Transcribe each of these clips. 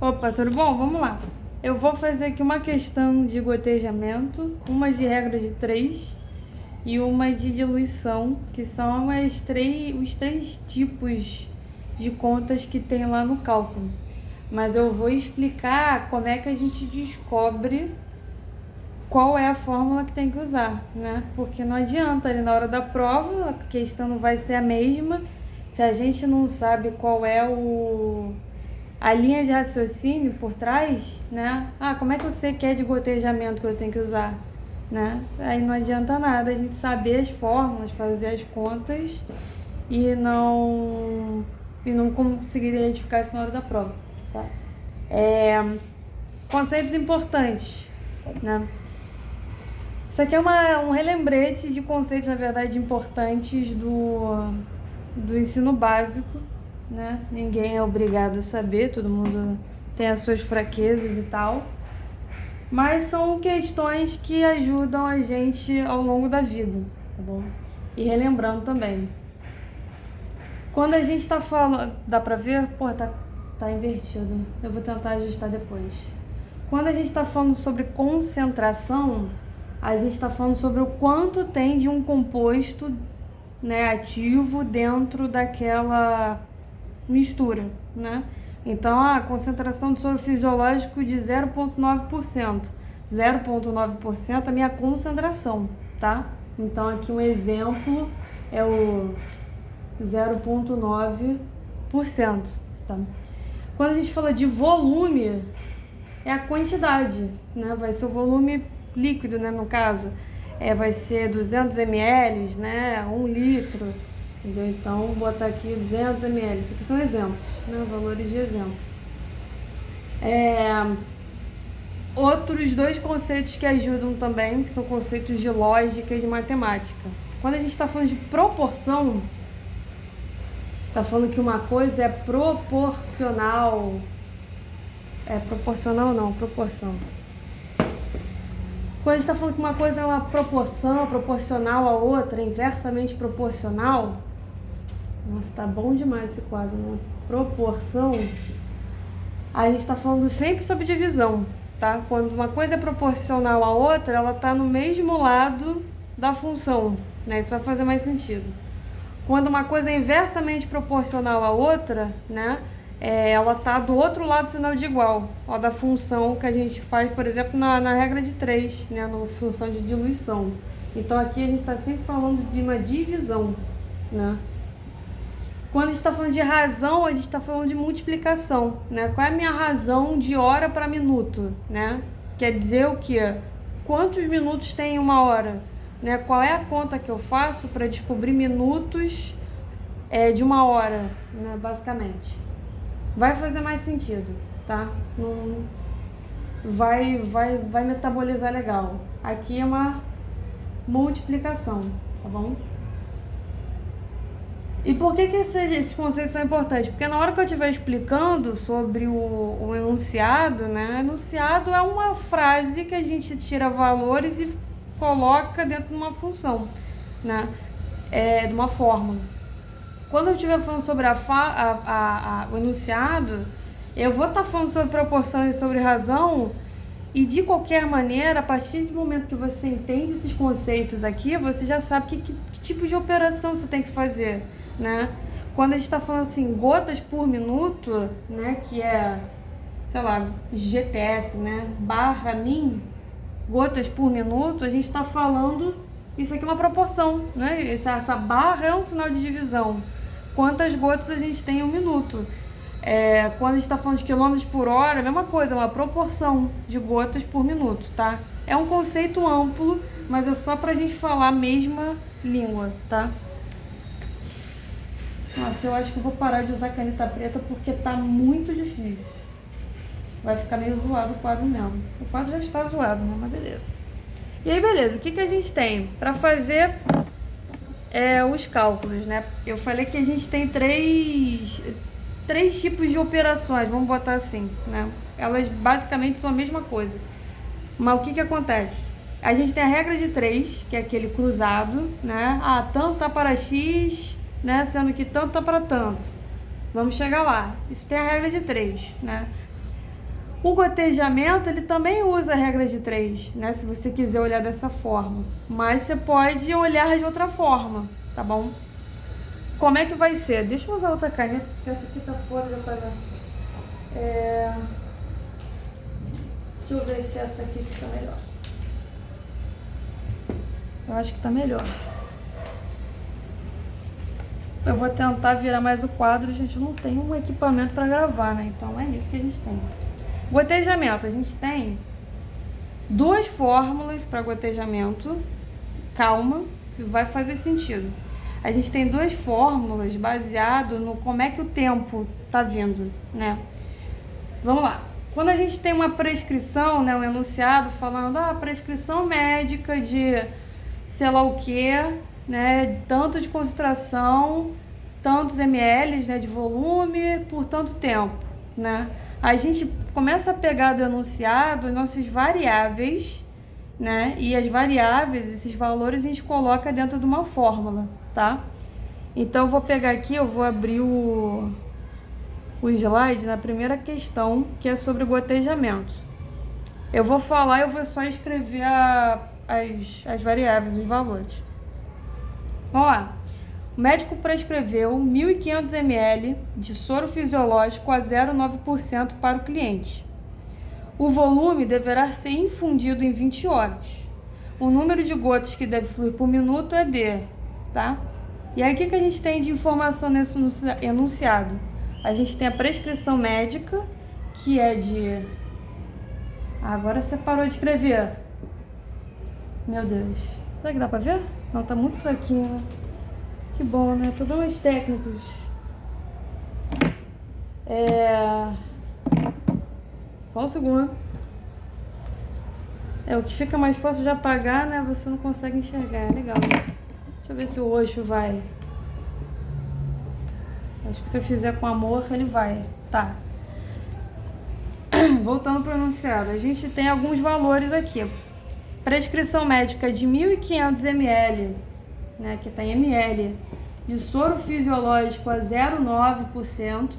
Opa, tudo bom? Vamos lá. Eu vou fazer aqui uma questão de gotejamento, uma de regra de 3 e uma de diluição, que são os três tipos de contas que tem lá no cálculo. Mas eu vou explicar como é que a gente descobre qual é a fórmula que tem que usar, né? Porque não adianta ali na hora da prova, a questão não vai ser a mesma se a gente não sabe qual é a linha de raciocínio por trás, né? Como é que eu sei que é de gotejamento que eu tenho que usar, né? Aí não adianta nada a gente saber as fórmulas, fazer as contas e não conseguir identificar isso na hora da prova, tá? Conceitos importantes, né? Isso aqui é um relembrete de conceitos, na verdade, importantes do ensino básico, né? Ninguém é obrigado a saber, todo mundo tem as suas fraquezas e tal, mas são questões que ajudam a gente ao longo da vida, tá bom? E relembrando também, quando a gente tá falando, dá pra ver? Pô, tá invertido, eu vou tentar ajustar depois. Quando a gente tá falando sobre concentração, a gente está falando sobre o quanto tem de um composto, né, ativo dentro daquela mistura, né? Então, a concentração de soro fisiológico de 0,9%. 0,9% é a minha concentração, tá? Então, aqui um exemplo é o 0,9%, tá? Quando a gente fala de volume, é a quantidade, né? Vai ser o volume líquido, né, no caso, vai ser 200 ml, né, 1 litro, entendeu? Então, vou botar aqui 200 ml, isso aqui são exemplos, né, valores de exemplo. Outros dois conceitos que ajudam também, que são conceitos de lógica e de matemática. Quando a gente está falando de proporção, está falando que uma coisa é proporcional, proporção. Quando a gente está falando que uma coisa é uma proporção proporcional à outra, inversamente proporcional, nossa, tá bom demais esse quadro, né? Proporção, a gente está falando sempre sobre divisão, tá? Quando uma coisa é proporcional à outra, ela está no mesmo lado da função, né? Isso vai fazer mais sentido. Quando uma coisa é inversamente proporcional à outra, né? Ela está do outro lado do sinal de igual, ó, da função que a gente faz, por exemplo, na regra de 3, né, na função de diluição. Então aqui a gente está sempre falando de uma divisão, né? Quando a gente está falando de razão, a gente está falando de multiplicação, né? Qual é a minha razão de hora para minuto, né? Quer dizer o quê? Quantos minutos tem uma hora, né? Qual é a conta que eu faço para descobrir minutos de uma hora, né, basicamente? Vai fazer mais sentido, tá? Não vai metabolizar legal. Aqui é uma multiplicação, tá bom? E por que esses conceitos são importantes? Porque na hora que eu estiver explicando sobre o enunciado, né? Enunciado é uma frase que a gente tira valores e coloca dentro de uma função, né? De uma fórmula. Quando eu estiver falando sobre o enunciado, eu vou estar falando sobre proporção e sobre razão, e de qualquer maneira, a partir do momento que você entende esses conceitos aqui, você já sabe que tipo de operação você tem que fazer, né? Quando a gente está falando assim, gotas por minuto, né, que é, sei lá, GTS, né, /min, gotas por minuto, a gente está falando, isso aqui é uma proporção, né? Essa barra é um sinal de divisão. Quantas gotas a gente tem em um minuto. Quando a gente está falando de quilômetros por hora, é a mesma coisa, é uma proporção de gotas por minuto, tá? É um conceito amplo, mas é só pra gente falar a mesma língua, tá? Nossa, eu acho que eu vou parar de usar caneta preta porque tá muito difícil. Vai ficar meio zoado o quadro mesmo. O quadro já está zoado, né? Mas beleza. E aí, beleza, o que a gente tem para fazer os cálculos, né? Eu falei que a gente tem três tipos de operações, vamos botar assim, né? Elas basicamente são a mesma coisa. Mas o que acontece? A gente tem a regra de 3, que é aquele cruzado, né? Tanto tá para X, né? Sendo que tanto tá para tanto. Vamos chegar lá. Isso tem a regra de 3, né? O gotejamento, ele também usa a regra de 3, né? Se você quiser olhar dessa forma. Mas você pode olhar de outra forma, tá bom? Como é que vai ser? Deixa eu usar outra caneta, porque essa aqui tá fora, já tá... Deixa eu ver se essa aqui fica melhor. Eu acho que tá melhor. Eu vou tentar virar mais o quadro, gente. Não tem um equipamento para gravar, né? Então é isso que a gente tem. Gotejamento. A gente tem 2 fórmulas para gotejamento. Calma, vai fazer sentido. A gente tem 2 fórmulas baseado no como é que o tempo tá vindo, né? Vamos lá. Quando a gente tem uma prescrição, né, um enunciado falando, prescrição médica de sei lá o que, né, tanto de concentração, tantos ml, né, de volume por tanto tempo, né? A gente começa a pegar do enunciado as nossas variáveis, né? E as variáveis, esses valores, a gente coloca dentro de uma fórmula, tá? Então eu vou pegar aqui, eu vou abrir o slide na primeira questão, que é sobre gotejamento. Eu vou falar, eu vou só escrever as variáveis, os valores. Vamos lá. O médico prescreveu 1.500 ml de soro fisiológico a 0,9% para o cliente. O volume deverá ser infundido em 20 horas. O número de gotas que deve fluir por minuto é D, tá? E aí o que a gente tem de informação nesse enunciado? A gente tem a prescrição médica, que é de... Agora você parou de escrever. Meu Deus. Será que dá pra ver? Não, tá muito fraquinho. Que bom, né? Problemas técnicos. Só um segundo. O que fica mais fácil de apagar, né? Você não consegue enxergar. É legal isso. Deixa eu ver se o roxo vai. Acho que se eu fizer com amor, ele vai. Tá. Voltando para o enunciado. A gente tem alguns valores aqui. Prescrição médica de 1.500 ml, né, que tem ml, de soro fisiológico a 0,9%,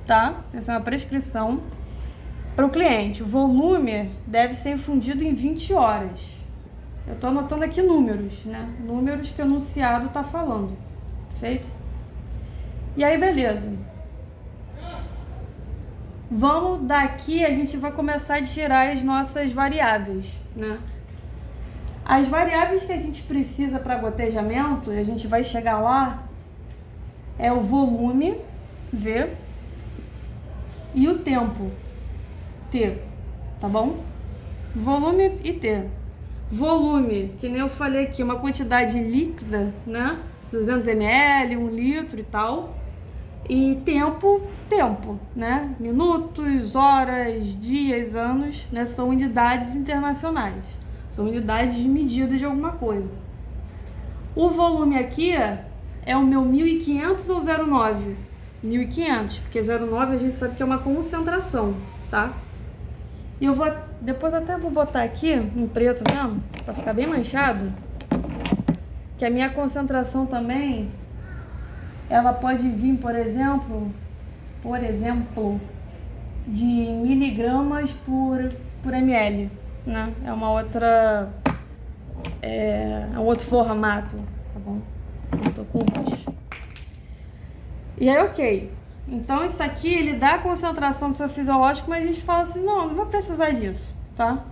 tá? Essa é uma prescrição para o cliente. O volume deve ser infundido em 20 horas. Eu estou anotando aqui números, né? Números que o enunciado está falando. Perfeito? E aí, beleza. Vamos daqui, a gente vai começar a tirar as nossas variáveis, né? As variáveis que a gente precisa para gotejamento, e a gente vai chegar lá, é o volume, V, e o tempo, T, tá bom? Volume e T. Volume, que nem eu falei aqui, uma quantidade líquida, né? 200 ml, 1 litro e tal. E tempo, né? Minutos, horas, dias, anos, né? São unidades internacionais. São unidades de medida de alguma coisa. O volume aqui é o meu 1.500 ou 0,9? 1.500, porque 0,9 a gente sabe que é uma concentração, tá? E eu vou, depois até vou botar aqui em preto mesmo, pra ficar bem manchado, que a minha concentração também, ela pode vir, por exemplo, de miligramas por ml, né? É uma outra, é um outro formato, tá bom? Eu tô com roxo. E aí, ok. Então, isso aqui, ele dá a concentração do seu fisiológico, mas a gente fala assim, não vou precisar disso, tá?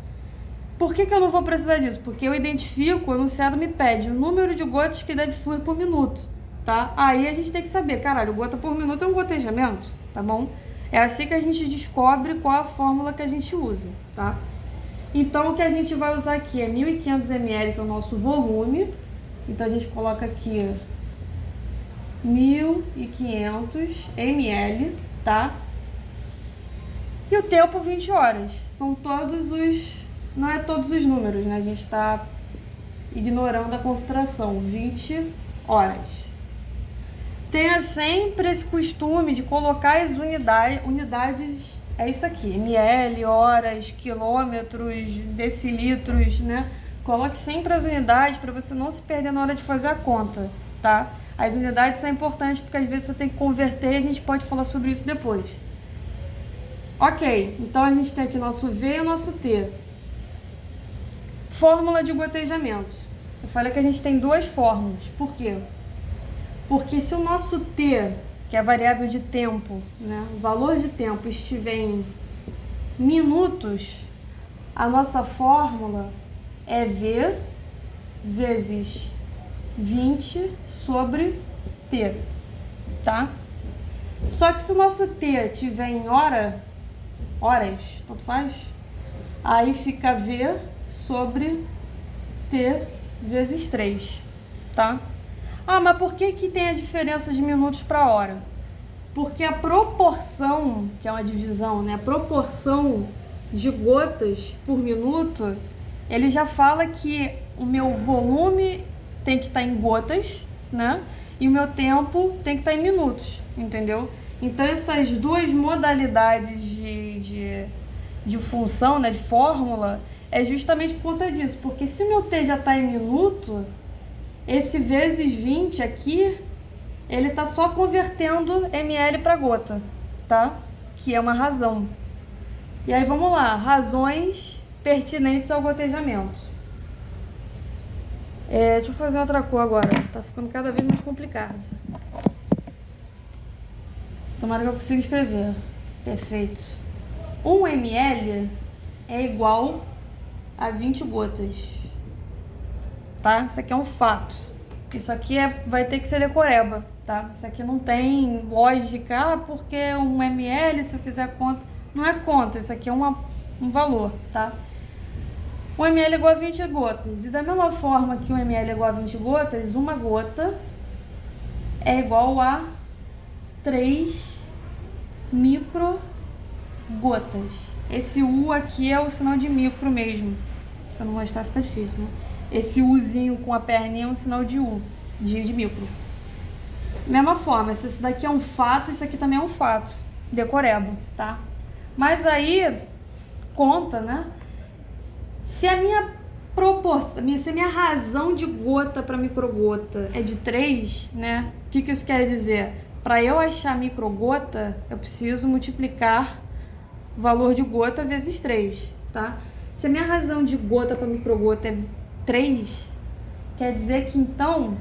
Por que eu não vou precisar disso? Porque eu identifico, o enunciado me pede o número de gotas que deve fluir por minuto, tá? Aí a gente tem que saber, caralho, gota por minuto é um gotejamento, tá bom? É assim que a gente descobre qual a fórmula que a gente usa, tá? Então, o que a gente vai usar aqui é 1.500 ml, que é o nosso volume. Então, a gente coloca aqui 1.500 ml, tá? E o tempo 20 horas. São todos os... Não é todos os números, né? A gente está ignorando a concentração. 20 horas. Tenha sempre esse costume de colocar as unidades, é isso aqui, ml, horas, quilômetros, decilitros, né? Coloque sempre as unidades para você não se perder na hora de fazer a conta, tá? As unidades são importantes porque às vezes você tem que converter e a gente pode falar sobre isso depois. Ok, então a gente tem aqui nosso V e o nosso T. Fórmula de gotejamento. Eu falei que a gente tem duas fórmulas. Por quê? Porque se o nosso T, que é a variável de tempo, né, o valor de tempo estiver em minutos, a nossa fórmula é V vezes 20 sobre T, tá? Só que se o nosso T estiver em horas, tanto faz, aí fica V sobre T vezes 3, tá? Ah, mas por que que tem a diferença de minutos para hora? Porque a proporção, que é uma divisão, né? A proporção de gotas por minuto, ele já fala que o meu volume tem que estar em gotas, né? E o meu tempo tem que estar em minutos, entendeu? Então essas duas modalidades de função, né, de fórmula, é justamente por conta disso. Porque se o meu T já está em minuto, esse vezes 20 aqui, ele está só convertendo ml para gota, tá? Que é uma razão. E aí vamos lá, razões pertinentes ao gotejamento. Deixa eu fazer outra cor agora, tá ficando cada vez mais complicado. Tomara que eu consiga escrever. Perfeito. 1 ml é igual a 20 gotas. Tá? Isso aqui é um fato. Isso aqui vai ter que ser decoreba, tá? Isso aqui não tem lógica, porque 1 ml, se eu fizer conta... Não é conta, isso aqui é um valor, tá? 1 ml é igual a 20 gotas. E da mesma forma que 1 ml é igual a 20 gotas, uma gota é igual a 3 microgotas. Esse U aqui é o sinal de micro mesmo. Se eu não mostrar fica difícil, né? Esse Uzinho com a perninha é um sinal de U, de micro. Mesma forma, se isso daqui é um fato, isso aqui também é um fato. Decoreba, tá? Mas aí, conta, né? Se a minha proporção, se a minha razão de gota para microgota é de 3, né? O que isso quer dizer? Para eu achar microgota, eu preciso multiplicar o valor de gota vezes 3, tá? Se a minha razão de gota para microgota é 3, quer dizer que então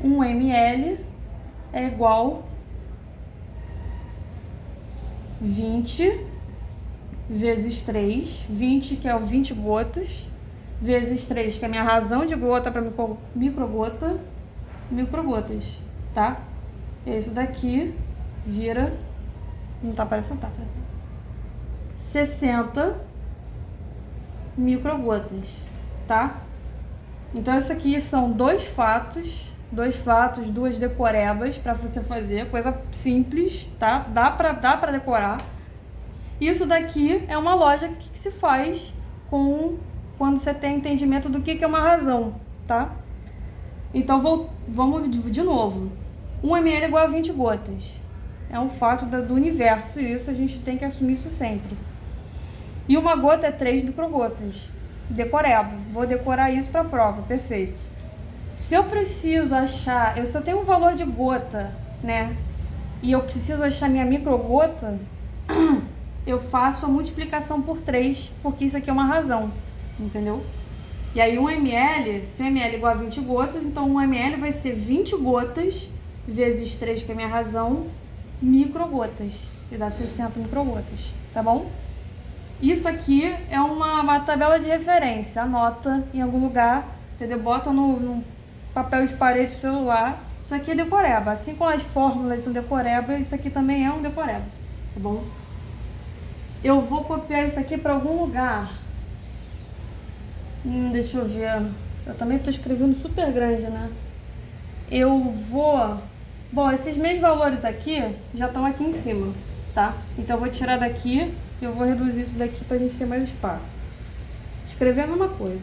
1 ml é igual 20 vezes 3, 20 que é o 20 gotas, vezes 3 que é a minha razão de gota para microgotas, tá? Isso daqui vira, não tá aparecendo, tá aparecendo, 60 microgotas, tá? Então isso aqui são dois fatos, duas decorebas para você fazer, coisa simples, tá? Dá pra decorar. Isso daqui é uma lógica que se faz quando você tem entendimento do que é uma razão, tá? Então vamos de novo. 1 ml é igual a 20 gotas. É um fato do universo e isso a gente tem que assumir isso sempre. E uma gota é 3 microgotas. Decoreba. Vou decorar isso para a prova, perfeito. Se eu preciso achar, se eu tenho um valor de gota, né? E eu preciso achar minha microgota, eu faço a multiplicação por 3, porque isso aqui é uma razão, entendeu? E aí 1 ml, se 1 ml é igual a 20 gotas, então 1 ml vai ser 20 gotas vezes 3, que é a minha razão, microgotas, que dá 60 microgotas, tá bom? Isso aqui é uma tabela de referência, anota em algum lugar, entendeu? Bota no papel de parede do celular, isso aqui é decoreba. Assim como as fórmulas são decoreba, isso aqui também é um decoreba, tá bom? Eu vou copiar isso aqui para algum lugar. Deixa eu ver. Eu também estou escrevendo super grande, né? Eu vou... Bom, esses mesmos valores aqui já estão aqui em cima, tá? Então eu vou tirar daqui e eu vou reduzir isso daqui para a gente ter mais espaço. Escrever a mesma coisa.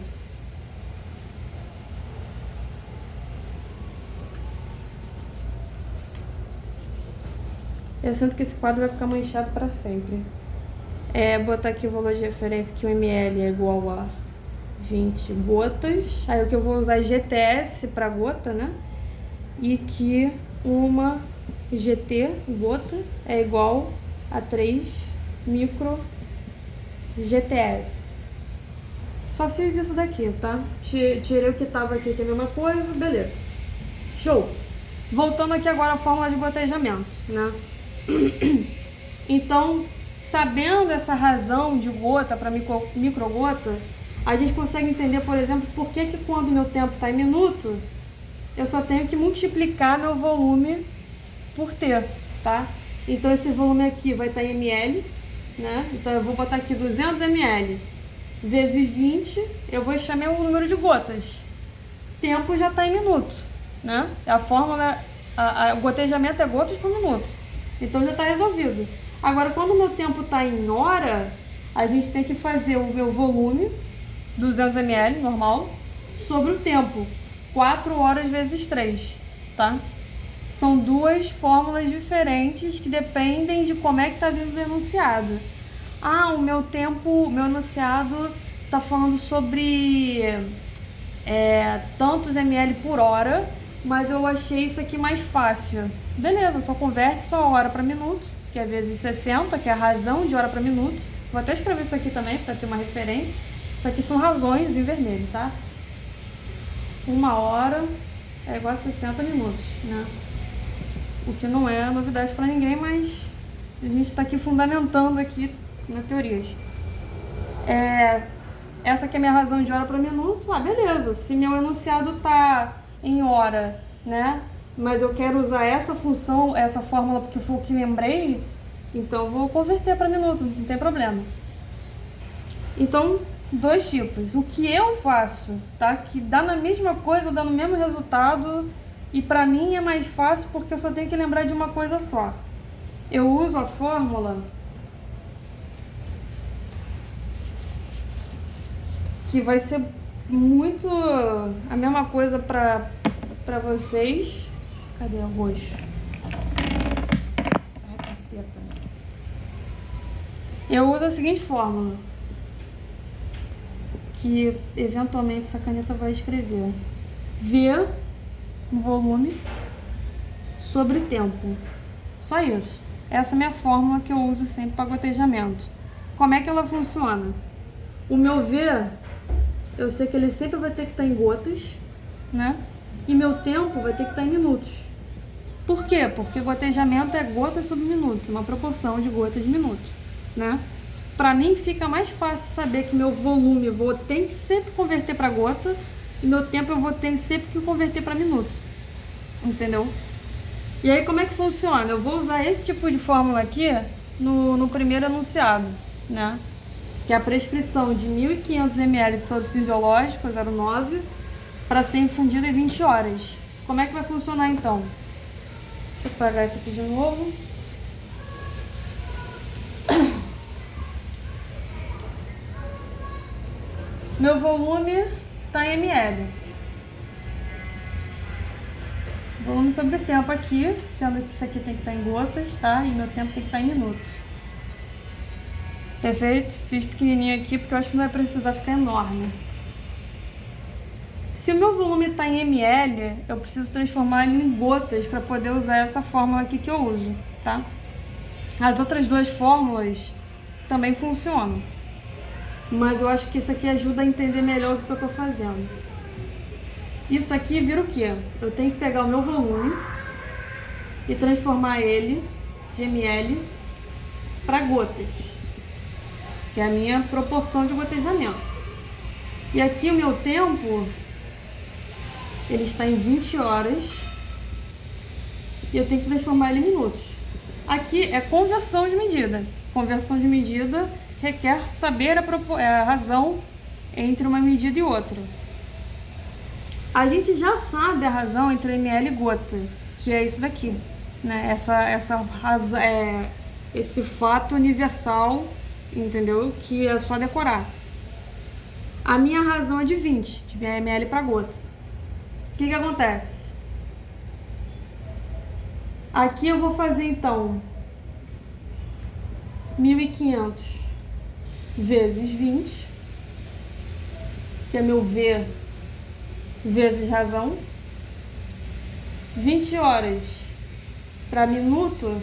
Eu sinto que esse quadro vai ficar manchado para sempre. Botar aqui o valor de referência que o ml é igual a 20 gotas. Aí o que eu vou usar é GTS para gota, né? E que uma GT, gota, é igual a 3 micro GTS. Só fiz isso daqui, tá? Tirei o que tava aqui, que é a mesma coisa, beleza. Show! Voltando aqui agora à fórmula de gotejamento, né? Então, sabendo essa razão de gota para microgota, a gente consegue entender, por exemplo, por que quando meu tempo está em minuto, eu só tenho que multiplicar meu volume por T, tá? Então esse volume aqui vai estar em ml, né? Então eu vou botar aqui 200 ml vezes 20, eu vou chamar o número de gotas. Tempo já está em minuto, né? A fórmula, o gotejamento é gotas por minuto. Então já está resolvido. Agora, quando o meu tempo está em hora, a gente tem que fazer o meu volume, 200 ml, normal, sobre o tempo, 4 horas vezes 3, tá? São duas fórmulas diferentes que dependem de como é que está vindo o enunciado. Ah, o meu enunciado está falando sobre tantos ml por hora, mas eu achei isso aqui mais fácil. Beleza, só converte só hora para minuto, que é vezes 60, que é a razão de hora para minuto. Vou até escrever isso aqui também para ter uma referência. Isso aqui são razões em vermelho, tá? 1 hora é igual a 60 minutos, né? O que não é novidade para ninguém, mas a gente está aqui fundamentando aqui na teoria. Essa aqui é a minha razão de hora para minuto. Ah, beleza. Se meu enunciado tá em hora, né? Mas eu quero usar essa função, essa fórmula porque foi o que lembrei, então eu vou converter para minuto, não tem problema. Então, dois tipos. O que eu faço, tá? Que dá na mesma coisa, dá no mesmo resultado, e pra mim é mais fácil porque eu só tenho que lembrar de uma coisa só. Eu uso a fórmula que vai ser muito a mesma coisa pra vocês. Cadê o roxo? Ai, caceta. Eu uso a seguinte fórmula, que eventualmente essa caneta vai escrever: V, volume, sobre tempo. Só isso. Essa é a minha fórmula que eu uso sempre para gotejamento. Como é que ela funciona? O meu V, eu sei que ele sempre vai ter que estar em gotas, né? E meu tempo vai ter que estar em minutos. Por quê? Porque gotejamento é gotas sobre minuto, uma proporção de gotas de minuto, né? Para mim fica mais fácil saber que meu volume eu vou ter que sempre converter para gota e meu tempo eu vou ter sempre que converter para minuto, entendeu? E aí como é que funciona? Eu vou usar esse tipo de fórmula aqui no primeiro enunciado, né? Que é a prescrição de 1.500 ml de soro fisiológico, 0,9, para ser infundido em 20 horas. Como é que vai funcionar então? Deixa eu apagar isso aqui de novo. Meu volume está em ml. Volume sobre tempo aqui, sendo que isso aqui tem que estar em gotas, tá? E meu tempo tem que estar em minutos. Perfeito? Fiz pequenininho aqui porque eu acho que não vai precisar ficar enorme. Se o meu volume está em ml, eu preciso transformar ele em gotas para poder usar essa fórmula aqui que eu uso, tá? As outras duas fórmulas também funcionam, mas eu acho que isso aqui ajuda a entender melhor o que eu estou fazendo. Isso aqui vira o quê? Eu tenho que pegar o meu volume e transformar ele de ml para gotas, que é a minha proporção de gotejamento. E aqui o meu tempo, ele está em 20 horas e eu tenho que transformar ele em minutos. Aqui é conversão de medida. Conversão de medida requer saber a razão entre uma medida e outra. A gente já sabe a razão entre ml e gota, que é isso daqui, né? Essa razão, esse fato universal, entendeu? Que é só decorar. A minha razão é de 20, de ml para gota. O que acontece? Aqui eu vou fazer então 1.500 vezes 20, que é meu V vezes razão. 20 horas para minuto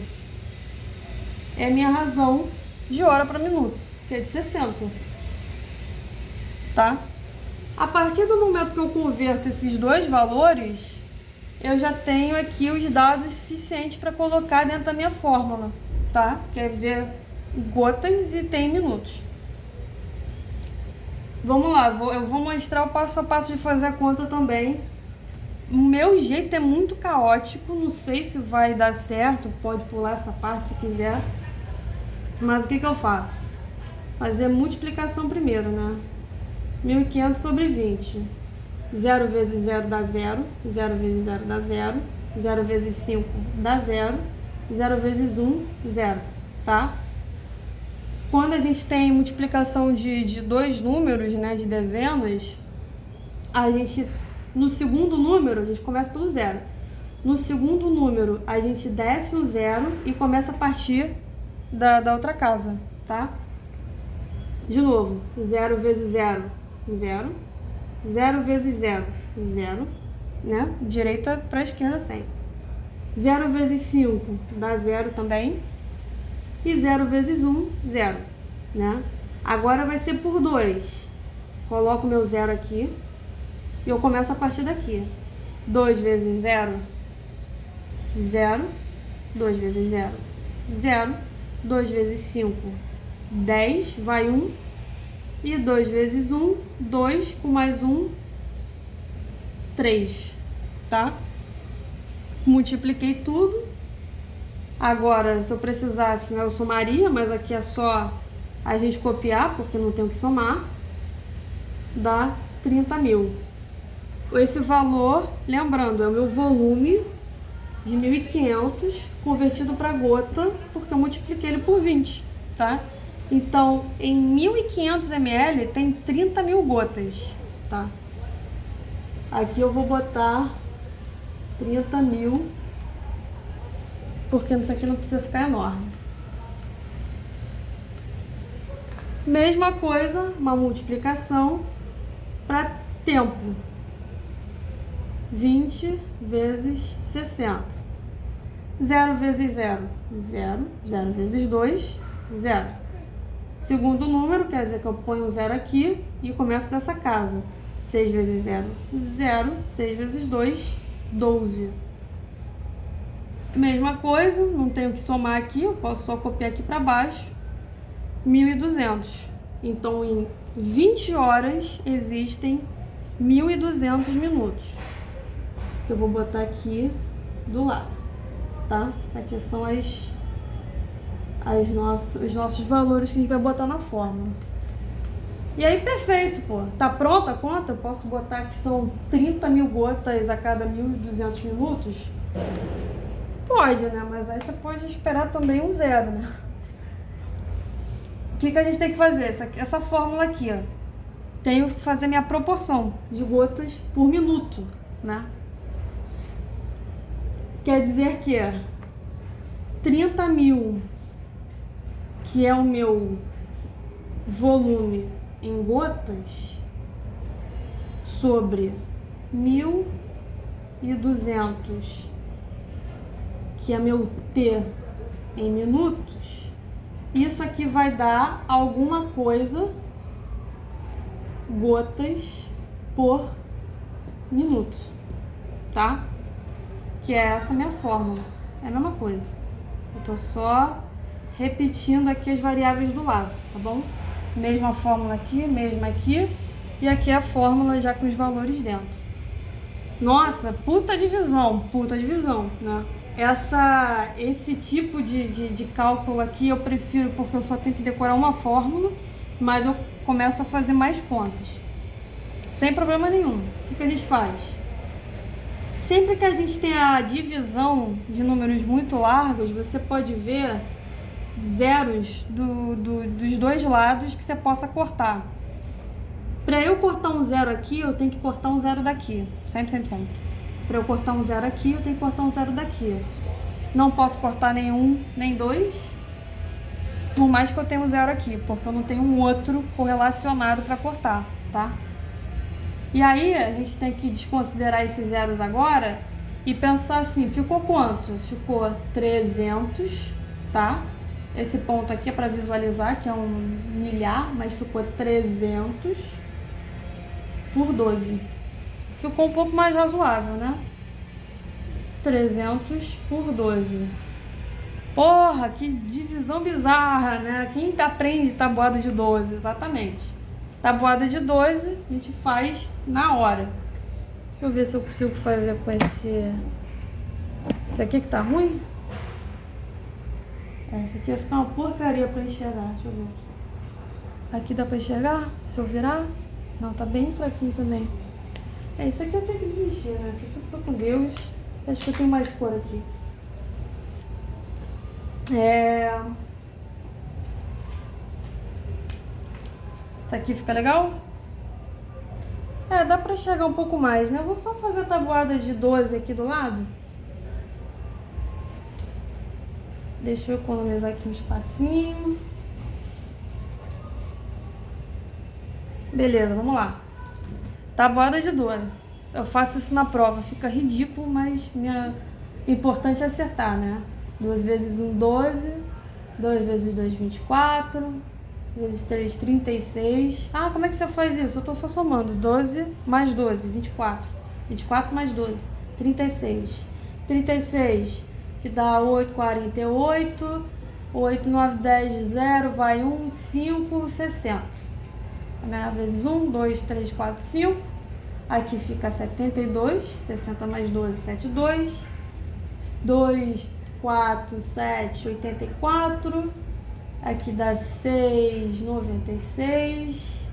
é a minha razão de hora para minuto, que é de 60. Tá? A partir do momento que eu converto esses dois valores, eu já tenho aqui os dados suficientes para colocar dentro da minha fórmula, tá? Que é ver gotas e tem minutos. Vamos lá, eu vou mostrar o passo a passo de fazer a conta também. O meu jeito é muito caótico, não sei se vai dar certo, pode pular essa parte se quiser. Mas o que eu faço? Fazer multiplicação primeiro, né? 1.500 sobre 20. 0 vezes 0 dá 0, 0 vezes 0 dá 0, 0 vezes 5 dá 0, 0 vezes 1, 0, tá? Quando a gente tem multiplicação de dois números, né, de dezenas, a gente, no segundo número, a gente começa pelo 0. No segundo número, a gente desce o 0 e começa a partir da outra casa, tá? De novo, 0 vezes 0, 0. 0 vezes 0, 0, né? Direita para esquerda sempre. 0 vezes 5 dá 0 também. E 0 vezes 1, 0, né? Agora vai ser por 2. Coloco meu 0 aqui e eu começo a partir daqui. 2 vezes 0, 0. 2 vezes 0, 0. 2 vezes 5, 10. Vai 1. E 2 vezes 1, 2, com mais 1, 3, tá? Multipliquei tudo. Agora, se eu precisasse, né, eu somaria, mas aqui é só a gente copiar, porque não tem o que somar. Dá 30.000. Esse valor, lembrando, é o meu volume de 1.500 convertido para gota, porque eu multipliquei ele por 20, tá? Então, em 1.500 ml tem 30.000 gotas, tá? Aqui eu vou botar 30.000, porque isso aqui não precisa ficar enorme. Mesma coisa, uma multiplicação para tempo. 20 vezes 60. 0 vezes 0, 0. 0 vezes 2, 0. Segundo número, quer dizer que eu ponho um 0 aqui e começo dessa casa. 6 vezes 0, 0. 6 vezes 2, 12. Mesma coisa, não tenho que somar aqui, eu posso só copiar aqui para baixo. 1.200. Então, em 20 horas existem 1.200 minutos. Que eu vou botar aqui do lado, tá? Isso aqui são os nossos valores que a gente vai botar na fórmula. E aí, perfeito, pô. Tá pronta a conta? Eu posso botar que são 30.000 gotas a cada 1.200 minutos? Pode, né? Mas aí você pode esperar também um 0, né? O que a gente tem que fazer? Essa fórmula aqui, ó. Tenho que fazer minha proporção de gotas por minuto, né? Quer dizer que 30.000, que é o meu volume em gotas, sobre 1.200, que é meu T em minutos, isso aqui vai dar alguma coisa gotas por minuto, tá? Que é essa minha fórmula. É a mesma coisa. Eu tô só repetindo aqui as variáveis do lado, tá bom? Mesma fórmula aqui, mesma aqui. E aqui é a fórmula já com os valores dentro. Nossa, puta divisão, né? Esse tipo de cálculo aqui eu prefiro, porque eu só tenho que decorar uma fórmula, mas eu começo a fazer mais contas. Sem problema nenhum. O que a gente faz? Sempre que a gente tem a divisão de números muito largos, você pode ver zeros dos dois lados que você possa cortar. Para eu cortar um 0 aqui, eu tenho que cortar um 0 daqui. Sempre. Para eu cortar um 0 aqui, eu tenho que cortar um 0 daqui. Não posso cortar nenhum, nem dois, por mais que eu tenha um 0 aqui, porque eu não tenho um outro correlacionado para cortar, tá? E aí, a gente tem que desconsiderar esses zeros agora e pensar assim, ficou quanto? Ficou 300, tá? Esse ponto aqui é para visualizar que é um milhar, mas ficou 300 por 12. Ficou um pouco mais razoável, né? 300 por 12. Porra, que divisão bizarra, né? Quem aprende tabuada de 12? Exatamente. Tabuada de 12 a gente faz na hora. Deixa eu ver se eu consigo fazer com esse... Esse aqui que tá ruim? Esse aqui vai ficar uma porcaria pra enxergar. Deixa eu ver. Aqui dá pra enxergar? Se eu virar? Não, tá bem fraquinho também. Isso aqui eu tenho que desistir, né? Isso aqui foi com Deus. Acho que eu tenho mais cor aqui. Isso aqui fica legal? Dá pra enxergar um pouco mais, né? Eu vou só fazer a tabuada de 12 aqui do lado. Deixa eu economizar aqui um espacinho. Beleza, vamos lá. Tabuada de 12. Eu faço isso na prova, fica ridículo, mas o importante é acertar, né? 2 vezes 1, 12. 2 vezes 2, 24. Vezes 3, 36. Ah, como é que você faz isso? Eu tô só somando. 12 mais 12, 24. 24 mais 12, 36. 36, que dá 8, 48. 8, 9, 10, 0, vai 1, 5, 60. Né? Vezes 1, 2, 3, 4, 5. Aqui fica 72. 60 mais 12, 72. 2, 4, 7, 84. Aqui dá 6, 96.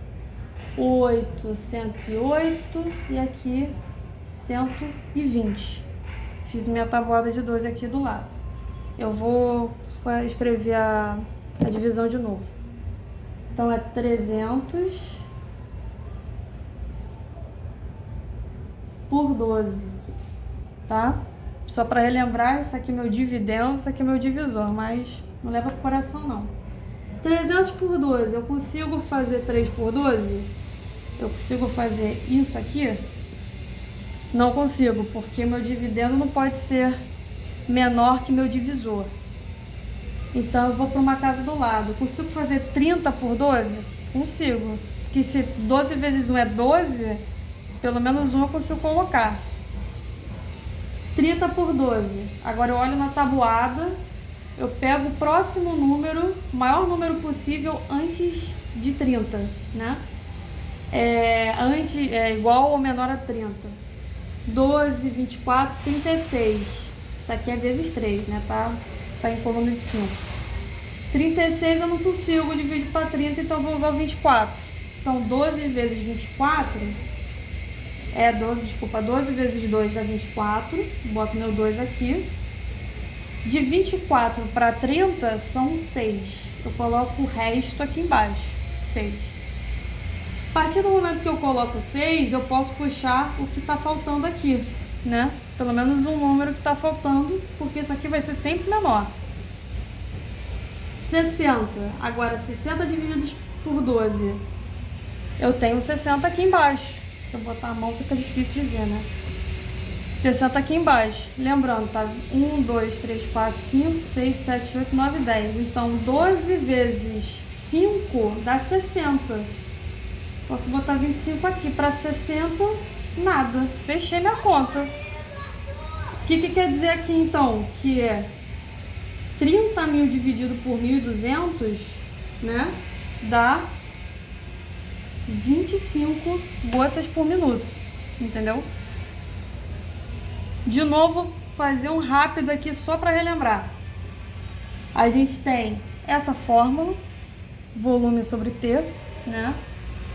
8, 108. E aqui 120. Fiz minha tabuada de 12 aqui do lado. Eu vou escrever a divisão de novo. Então é 300 por 12, tá? Só para relembrar, isso aqui é meu dividendo, isso aqui é meu divisor, mas não leva pro coração não. 300 por 12, eu consigo fazer 3 por 12? Eu consigo fazer isso aqui? Não consigo, porque meu dividendo não pode ser menor que meu divisor. Então eu vou para uma casa do lado. Consigo fazer 30 por 12? Consigo. Porque se 12 vezes 1 é 12, pelo menos 1 eu consigo colocar. 30 por 12. Agora eu olho na tabuada, eu pego o próximo número, o maior número possível antes de 30, né? Igual ou menor a 30. 12, 24, 36. Isso aqui é vezes 3, né? Tá em coluna de 5. 36 eu não consigo dividir para 30, então eu vou usar o 24. Então 12 vezes 24 12 vezes 2 dá 24. Boto meu 2 aqui. De 24 para 30 são 6. Eu coloco o resto aqui embaixo. 6. A partir do momento que eu coloco 6, eu posso puxar o que está faltando aqui, né? Pelo menos um número que está faltando, porque isso aqui vai ser sempre menor. 60. Agora, 60 divididos por 12. Eu tenho 60 aqui embaixo. Se eu botar a mão fica difícil de ver, né? 60 aqui embaixo. Lembrando, tá? 1, 2, 3, 4, 5, 6, 7, 8, 9, 10. Então, 12 vezes 5 dá 60. Posso botar 25 aqui. Para 60, nada. Fechei minha conta. O que quer dizer aqui, então? Que é 30 mil dividido por 1.200, né? Dá 25 gotas por minuto. Entendeu? De novo, fazer um rápido aqui só para relembrar. A gente tem essa fórmula, volume sobre T, né?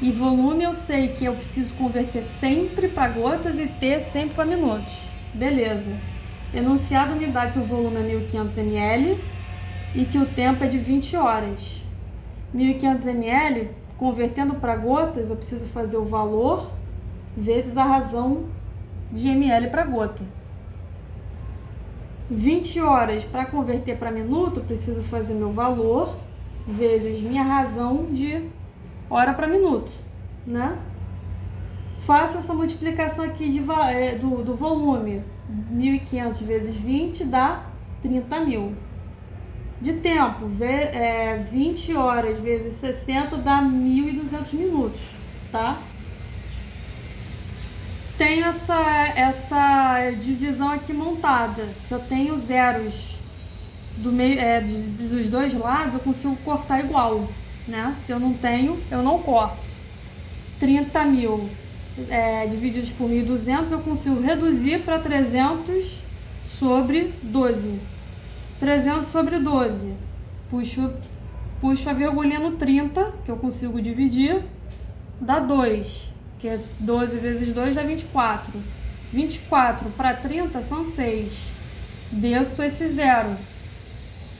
E volume eu sei que eu preciso converter sempre para gotas e T sempre para minutos. Beleza. Enunciado me dá que o volume é 1.500 ml e que o tempo é de 20 horas. 1.500 ml, convertendo para gotas, eu preciso fazer o valor vezes a razão de ml para gota. 20 horas para converter para minuto, preciso fazer meu valor vezes minha razão de hora para minuto, né? Faça essa multiplicação aqui do volume. 1.500 vezes 20 dá 30 mil. de tempo. 20 horas vezes 60 dá 1.200 minutos, tá? Tenho essa divisão aqui montada. Se eu tenho zeros dos dois lados, eu consigo cortar igual, né? Se eu não tenho, eu não corto. 30.000 divididos por 1.200, eu consigo reduzir para 300 sobre 12. 300 sobre 12. Puxo a virgulinha no 30, que eu consigo dividir, dá 2. Que é 12 vezes 2 dá 24. 24 para 30 são 6. Desço esse zero.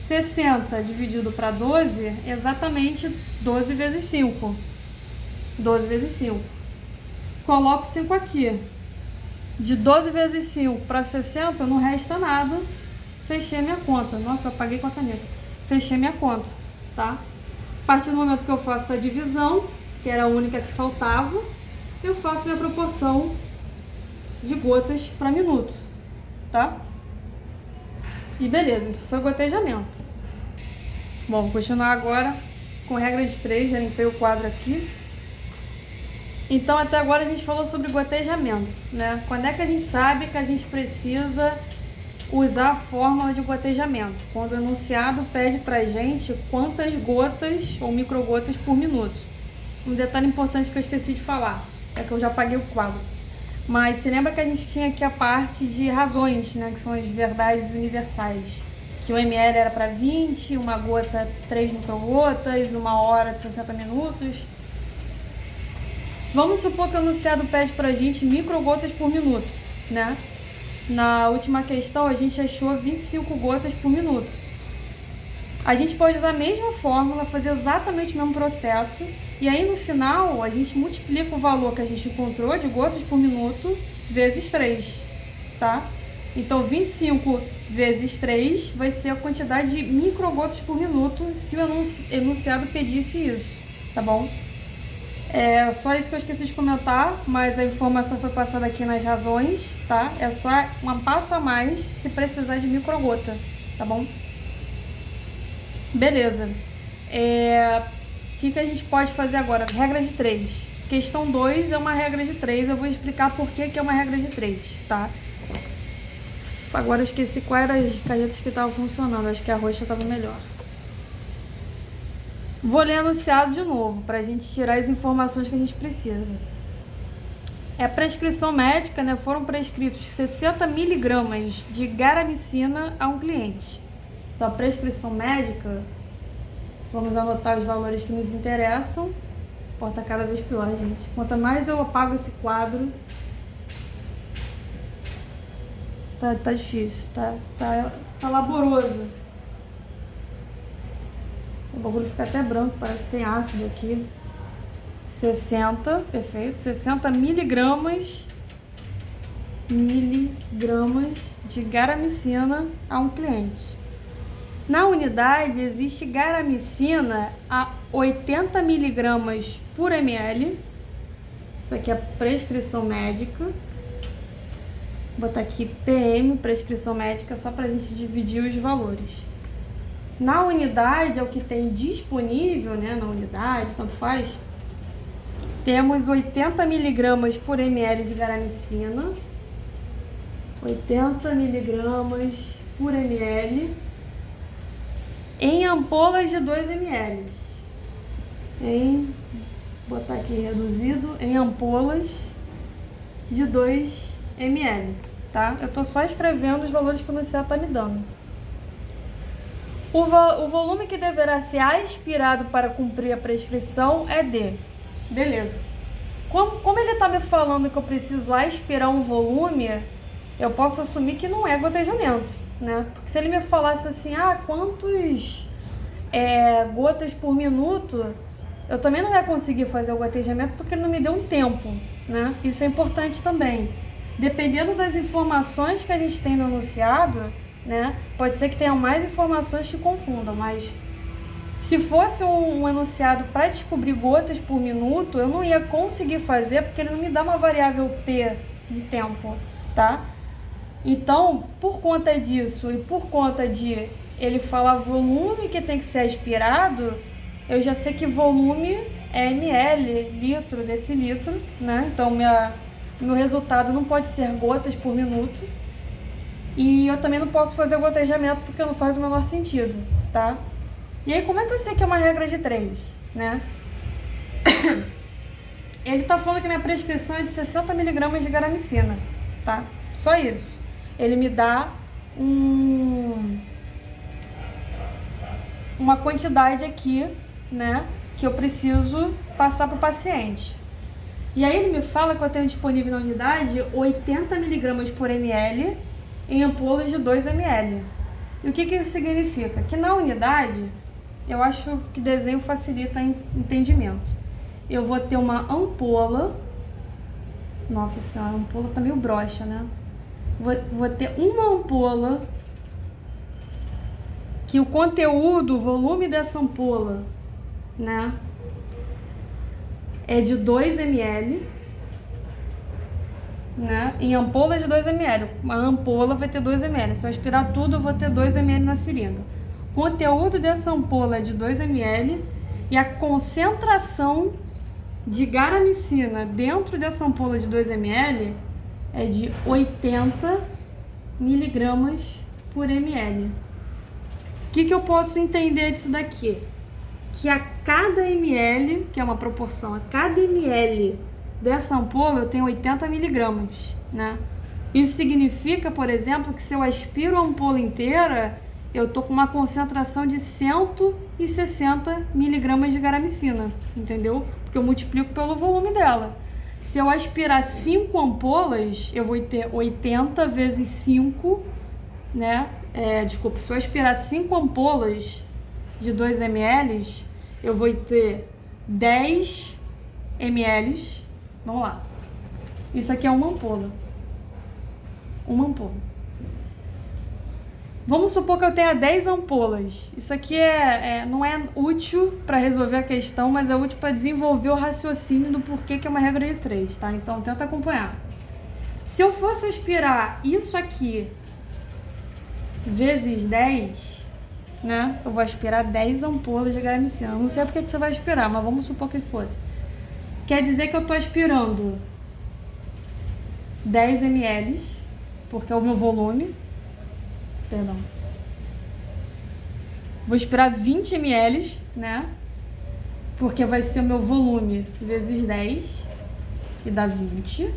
60 dividido para 12, exatamente 12 vezes 5. 12 vezes 5. Coloco 5 aqui. De 12 vezes 5 para 60 não resta nada. Fechei minha conta. Nossa, eu apaguei com a caneta. Fechei minha conta, tá? A partir do momento que eu faço a divisão, que era a única que faltava, eu faço minha proporção de gotas para minuto, tá? E beleza, isso foi gotejamento. Bom, vou continuar agora com regra de 3, já limpei o quadro aqui. Então, até agora a gente falou sobre gotejamento, né? Quando é que a gente sabe que a gente precisa usar a fórmula de gotejamento? Quando o enunciado pede pra gente quantas gotas ou microgotas por minuto. Um detalhe importante que eu esqueci de falar, é que eu já apaguei o quadro. Mas se lembra que a gente tinha aqui a parte de razões, né? Que são as verdades universais. Que o ml era para 20, uma gota 3 microgotas, uma hora de 60 minutos. Vamos supor que o enunciado pede pra gente microgotas por minuto, né? Na última questão a gente achou 25 gotas por minuto. A gente pode usar a mesma fórmula, fazer exatamente o mesmo processo, e aí no final a gente multiplica o valor que a gente encontrou de gotas por minuto vezes 3, tá? Então 25 vezes 3 vai ser a quantidade de microgotas por minuto se o enunciado pedisse isso, tá bom? É só isso que eu esqueci de comentar, mas a informação foi passada aqui nas razões, tá? É só um passo a mais se precisar de microgota, tá bom? Beleza. O que a gente pode fazer agora? Regra de 3. Questão 2 é uma regra de 3, eu vou explicar por que é uma regra de 3, tá? Agora eu esqueci quais eram as canetas que estavam funcionando, acho que a roxa estava melhor. Vou ler enunciado de novo, para a gente tirar as informações que a gente precisa. Prescrição médica, né? Foram prescritos 60 miligramas de garamicina a um cliente. Então, a prescrição médica, vamos anotar os valores que nos interessam. Pô, tá cada vez pior, gente. Quanto mais eu apago esse quadro, tá difícil, tá laboroso. O bagulho fica até branco, parece que tem ácido aqui. 60, perfeito, 60 miligramas de garamicina a um cliente. Na unidade existe garamicina a 80 miligramas por ml. Isso aqui é a prescrição médica. Vou botar aqui PM, prescrição médica, só para a gente dividir os valores. Na unidade, é o que tem disponível, né? Na unidade, tanto faz. Temos 80 miligramas por ml de garamicina. 80 miligramas por ml. Em ampolas de 2 ml. Vou botar aqui reduzido. Em ampolas de 2 ml. Tá? Eu tô só escrevendo os valores que o enunciado está me dando. O volume que deverá ser aspirado para cumprir a prescrição é D. Beleza. Como ele está me falando que eu preciso aspirar um volume, eu posso assumir que não é gotejamento, né? Porque se ele me falasse assim, quantos gotas por minuto, eu também não ia conseguir fazer o gotejamento porque ele não me deu um tempo, né? Isso é importante também. Dependendo das informações que a gente tem no enunciado, né? Pode ser que tenham mais informações que confundam, mas se fosse um enunciado para descobrir gotas por minuto, eu não ia conseguir fazer porque ele não me dá uma variável T de tempo, tá? Então, por conta disso e por conta de ele fala volume que tem que ser aspirado, eu já sei que volume é ml, litro, decilitro, né? Então meu resultado não pode ser gotas por minuto. E eu também não posso fazer gotejamento porque não faz o menor sentido, tá? E aí como é que eu sei que é uma regra de 3, né? Ele tá falando que minha prescrição é de 60 mg de garamicina, tá? Só isso. Ele me dá uma quantidade aqui, né, que eu preciso passar para o paciente. E aí ele me fala que eu tenho disponível na unidade 80 mg por ml em ampolas de 2 ml. E o que isso significa? Que na unidade, eu acho que desenho facilita o entendimento. Eu vou ter uma ampola, nossa senhora, a ampola tá meio broxa, né? Vou ter uma ampola que o conteúdo, o volume dessa ampola, né, é de 2 ml, né, em ampolas de 2 ml. Uma ampola vai ter 2 ml. Se eu aspirar tudo, eu vou ter 2 ml na seringa. O conteúdo dessa ampola é de 2 ml e a concentração de garamicina dentro dessa ampola de 2 ml é de 80 mg por ml. O que eu posso entender disso daqui? Que a cada ml, que é uma proporção, a cada ml dessa ampola eu tenho 80 mg, né? Isso significa, por exemplo, que se eu aspiro a ampola inteira, eu tô com uma concentração de 160 mg de garamicina, entendeu? Porque eu multiplico pelo volume dela. Se eu aspirar 5 ampolas, eu vou ter 80 vezes 5, né? Se eu aspirar 5 ampolas de 2 ml, eu vou ter 10 ml. Vamos lá. Isso aqui é uma ampola. Uma ampola. Vamos supor que eu tenha 10 ampolas. Isso aqui não é útil para resolver a questão, mas é útil para desenvolver o raciocínio do porquê que é uma regra de 3, tá? Então tenta acompanhar. Se eu fosse aspirar isso aqui vezes 10, né? Eu vou aspirar 10 ampolas de garamicina. Eu não sei porque que você vai aspirar, mas vamos supor que fosse. Quer dizer que eu tô aspirando 10 ml, porque é o meu volume. Perdão. Vou aspirar 20 ml, né? Porque vai ser o meu volume vezes 10, que dá 20.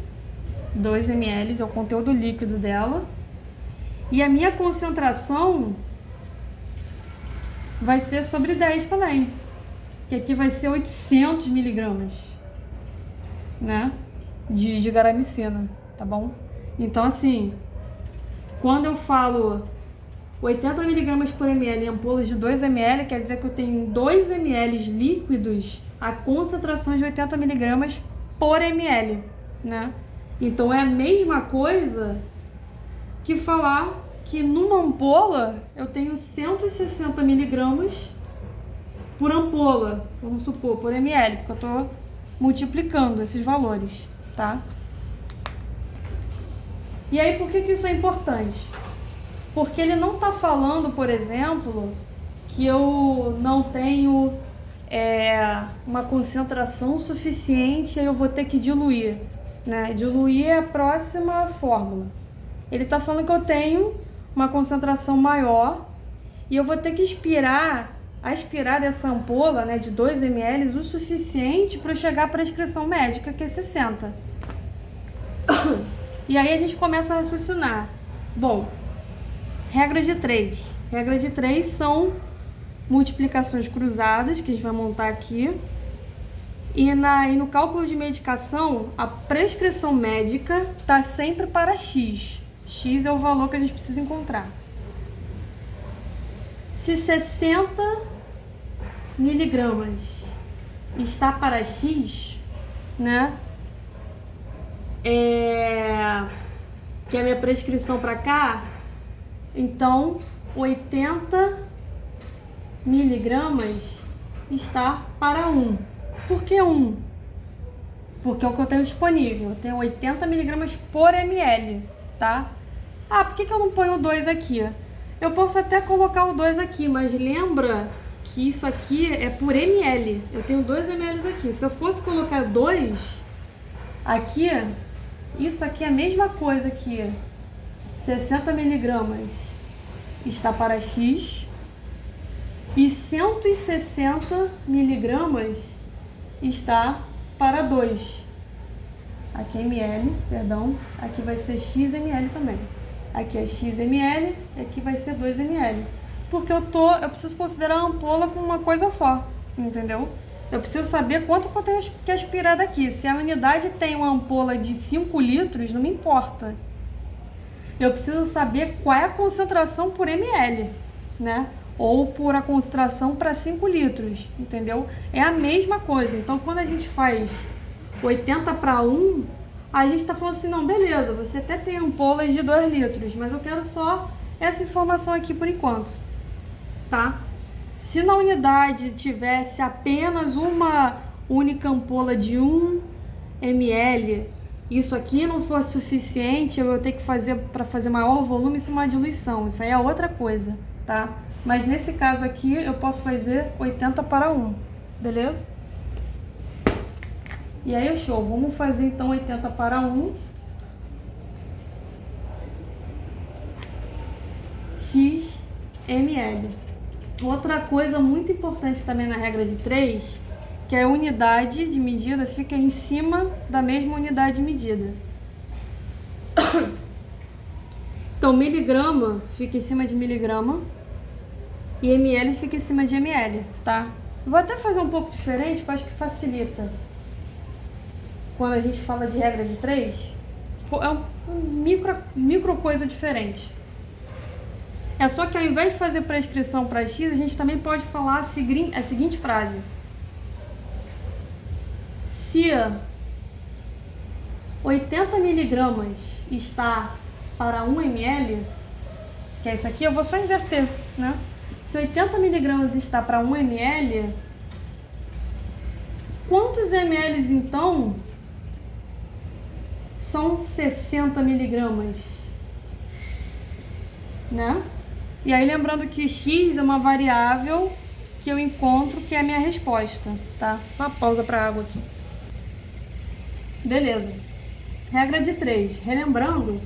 2 ml é o conteúdo líquido dela. E a minha concentração vai ser sobre 10 também. Que aqui vai ser 800 miligramas, né? De garamicina, tá bom? Então, assim, quando eu falo 80 mg por ml em ampolas de 2 ml, quer dizer que eu tenho 2 ml líquidos a concentração de 80 mg por ml, né? Então é a mesma coisa que falar que numa ampola eu tenho 160 mg por ampola, vamos supor, por ml, porque eu estou multiplicando esses valores, tá? E aí, por que isso é importante? Porque ele não está falando, por exemplo, que eu não tenho uma concentração suficiente e eu vou ter que diluir, né? Diluir é a próxima fórmula. Ele está falando que eu tenho uma concentração maior e eu vou ter que aspirar dessa ampola, né, de 2 ml o suficiente para eu chegar à prescrição médica, que é 60. E aí a gente começa a raciocinar. Bom, regra de 3. Regra de 3 são multiplicações cruzadas, que a gente vai montar aqui. E no cálculo de medicação, a prescrição médica está sempre para X. X é o valor que a gente precisa encontrar. Se 60 miligramas está para X, né? Que é a minha prescrição para cá, então 80 miligramas está para 1. Por que 1? Porque é o que eu tenho disponível. Eu tenho 80 miligramas por ml, tá? Ah, por que eu não ponho 2 aqui? Eu posso até colocar o 2 aqui, mas lembra que isso aqui é por ml. Eu tenho 2 ml aqui. Se eu fosse colocar 2 aqui, isso aqui é a mesma coisa que 60 miligramas está para X e 160 miligramas está para 2. Aqui é ml, perdão, aqui vai ser xml também. Aqui é xml e aqui vai ser 2 ml. Porque eu preciso considerar a ampola como uma coisa só, entendeu? Eu preciso saber quanto eu tenho que aspirar daqui. Se a unidade tem uma ampola de 5 litros, não me importa. Eu preciso saber qual é a concentração por ml, né? Ou por a concentração para 5 litros, entendeu? É a mesma coisa. Então, quando a gente faz 80 para 1, a gente está falando assim, não, beleza, você até tem ampolas de 2 litros, mas eu quero só essa informação aqui por enquanto, tá? Se na unidade tivesse apenas uma única ampola de 1 ml, isso aqui não for suficiente, eu vou ter que fazer, para fazer maior volume, isso é uma diluição, isso aí é outra coisa, tá? Mas nesse caso aqui, eu posso fazer 80 para 1, beleza? E aí, show, vamos fazer então 80 para 1. X ml. Outra coisa muito importante também na regra de 3, que a unidade de medida fica em cima da mesma unidade de medida. Então, miligrama fica em cima de miligrama e ml fica em cima de ml, tá? Vou até fazer um pouco diferente, porque eu acho que facilita. Quando a gente fala de regra de 3, é uma micro coisa diferente. É só que ao invés de fazer prescrição para X, a gente também pode falar a seguinte frase. Se 80 miligramas está para 1 ml, que é isso aqui, eu vou só inverter, né? Se 80 miligramas está para 1 ml, quantos ml então são 60 miligramas, né? E aí lembrando que X é uma variável que eu encontro que é a minha resposta, tá? Só uma pausa para água aqui. Beleza. Regra de 3. Relembrando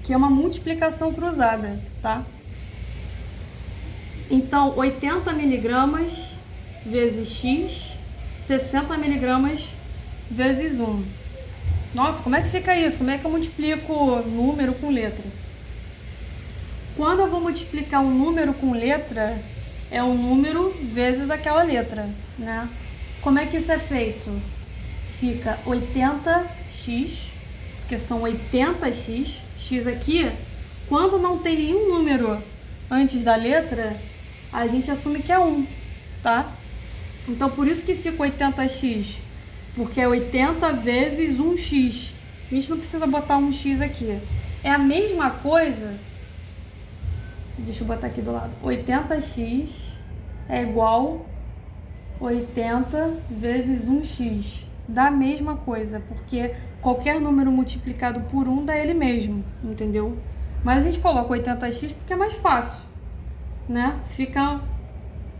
que é uma multiplicação cruzada, tá? Então, 80 miligramas vezes X, 60 miligramas vezes 1. Nossa, como é que fica isso? Como é que eu multiplico número com letra? Quando eu vou multiplicar um número com letra, é um número vezes aquela letra, né? Como é que isso é feito? Fica 80x, porque são 80x, x aqui. Quando não tem nenhum número antes da letra, a gente assume que é 1, tá? Então, por isso que fica 80x, porque é 80 vezes 1x. A gente não precisa botar 1x aqui. É a mesma coisa. Deixa eu botar aqui do lado. 80x é igual 80 vezes 1x. Dá a mesma coisa, porque qualquer número multiplicado por 1 dá ele mesmo, entendeu? Mas a gente coloca 80x porque é mais fácil, né? Fica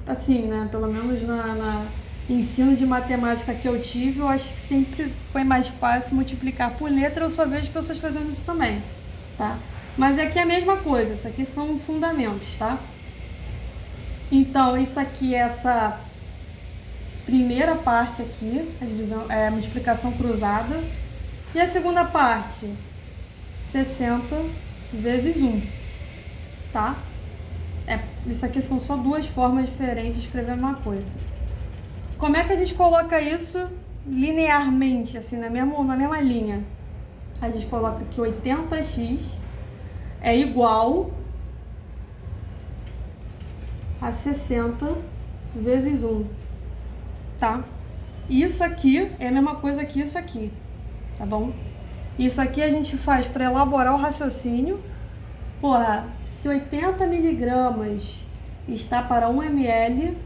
assim, né? Pelo menos na ensino de matemática que eu tive, eu acho que sempre foi mais fácil multiplicar por letra. Eu só vejo pessoas fazendo isso também, tá? Mas aqui é a mesma coisa, isso aqui são fundamentos, tá? Então, isso aqui é essa primeira parte aqui, a divisão, a multiplicação cruzada. E a segunda parte, 60 vezes 1, tá? Isso aqui são só duas formas diferentes de escrever a mesma coisa. Como é que a gente coloca isso linearmente, assim, na mesma linha? A gente coloca que 80x é igual a 60 vezes 1, tá? Isso aqui é a mesma coisa que isso aqui, tá bom? Isso aqui a gente faz para elaborar o raciocínio. Porra, se 80 miligramas está para 1 ml,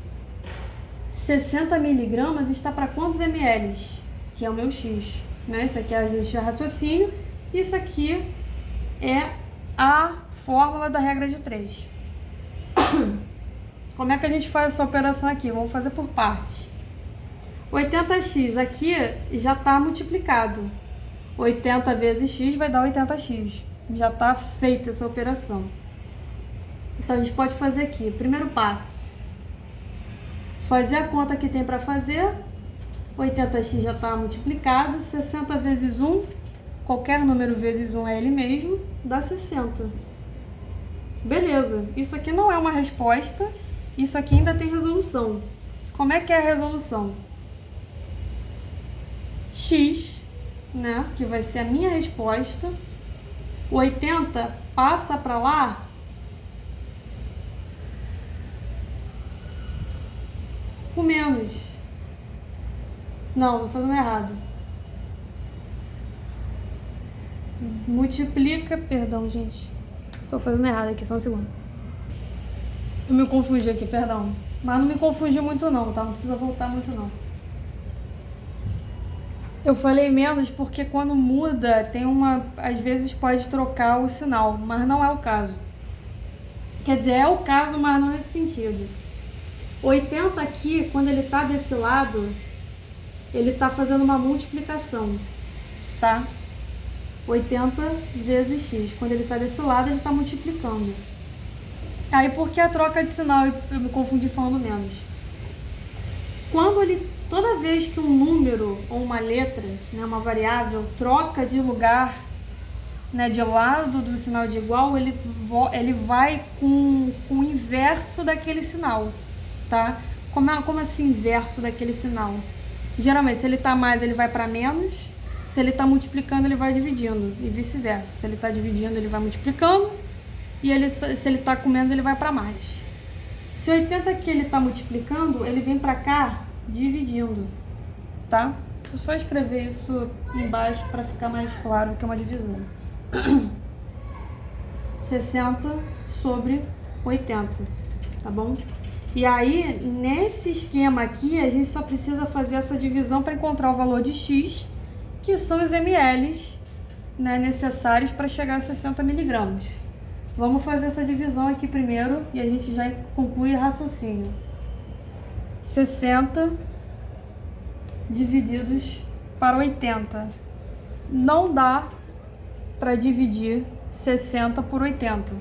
60 miligramas está para quantos ml? Que é o meu x, né? Isso aqui é o raciocínio. Isso aqui é a fórmula da regra de 3. Como é que a gente faz essa operação aqui? Vamos fazer por partes. 80x aqui já está multiplicado. 80 vezes x vai dar 80x. Já está feita essa operação. Então a gente pode fazer aqui. Primeiro passo. Fazer a conta que tem para fazer. 80x já está multiplicado. 60 vezes 1. Qualquer número vezes 1 é ele mesmo. Dá 60. Beleza. Isso aqui não é uma resposta. Isso aqui ainda tem resolução. Como é que é a resolução? X, né, que vai ser a minha resposta. 80 passa para lá. O menos. Não, vou fazendo errado. Multiplica, perdão, gente. Estou fazendo errado aqui, só um segundo. Eu me confundi aqui, perdão. Mas não me confundi muito não, tá? Não precisa voltar muito não. Eu falei menos porque quando muda, tem uma... Às vezes pode trocar o sinal, mas não é o caso. Quer dizer, é o caso, mas não nesse sentido. 80 aqui, quando ele tá desse lado, ele tá fazendo uma multiplicação, tá? 80 vezes x. Quando ele tá desse lado, ele tá multiplicando. Aí, por que a troca de sinal? Eu me confundi falando menos. Quando ele, toda vez que um número ou uma letra, né, uma variável, troca de lugar, né, de lado do sinal de igual, ele vai com o inverso daquele sinal, tá? Como assim inverso daquele sinal? Geralmente, se ele tá mais, ele vai para menos. Se ele tá multiplicando, ele vai dividindo. E vice-versa. Se ele tá dividindo, ele vai multiplicando. E se ele tá com menos, ele vai para mais. Se 80 aqui ele tá multiplicando, ele vem para cá dividindo, tá? Deixa eu só escrever isso embaixo para ficar mais claro que é uma divisão. 60 sobre 80, tá bom? E aí, nesse esquema aqui, a gente só precisa fazer essa divisão para encontrar o valor de x, que são os ml, né, necessários para chegar a 60 miligramas. Vamos fazer essa divisão aqui primeiro e a gente já conclui o raciocínio. 60 divididos para 80. Não dá para dividir 60 por 80.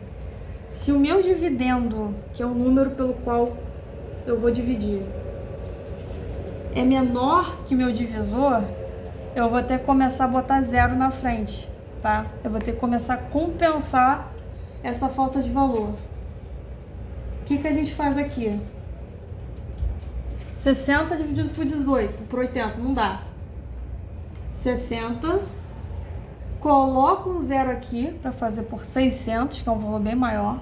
Se o meu dividendo, que é o número pelo qual eu vou dividir, é menor que o meu divisor, eu vou ter que começar a botar zero na frente, tá? Eu vou ter que começar a compensar essa falta de valor. O que a gente faz aqui? 60 dividido por 18, por 80, não dá. 60, coloco um zero aqui para fazer por 600, que é um valor bem maior.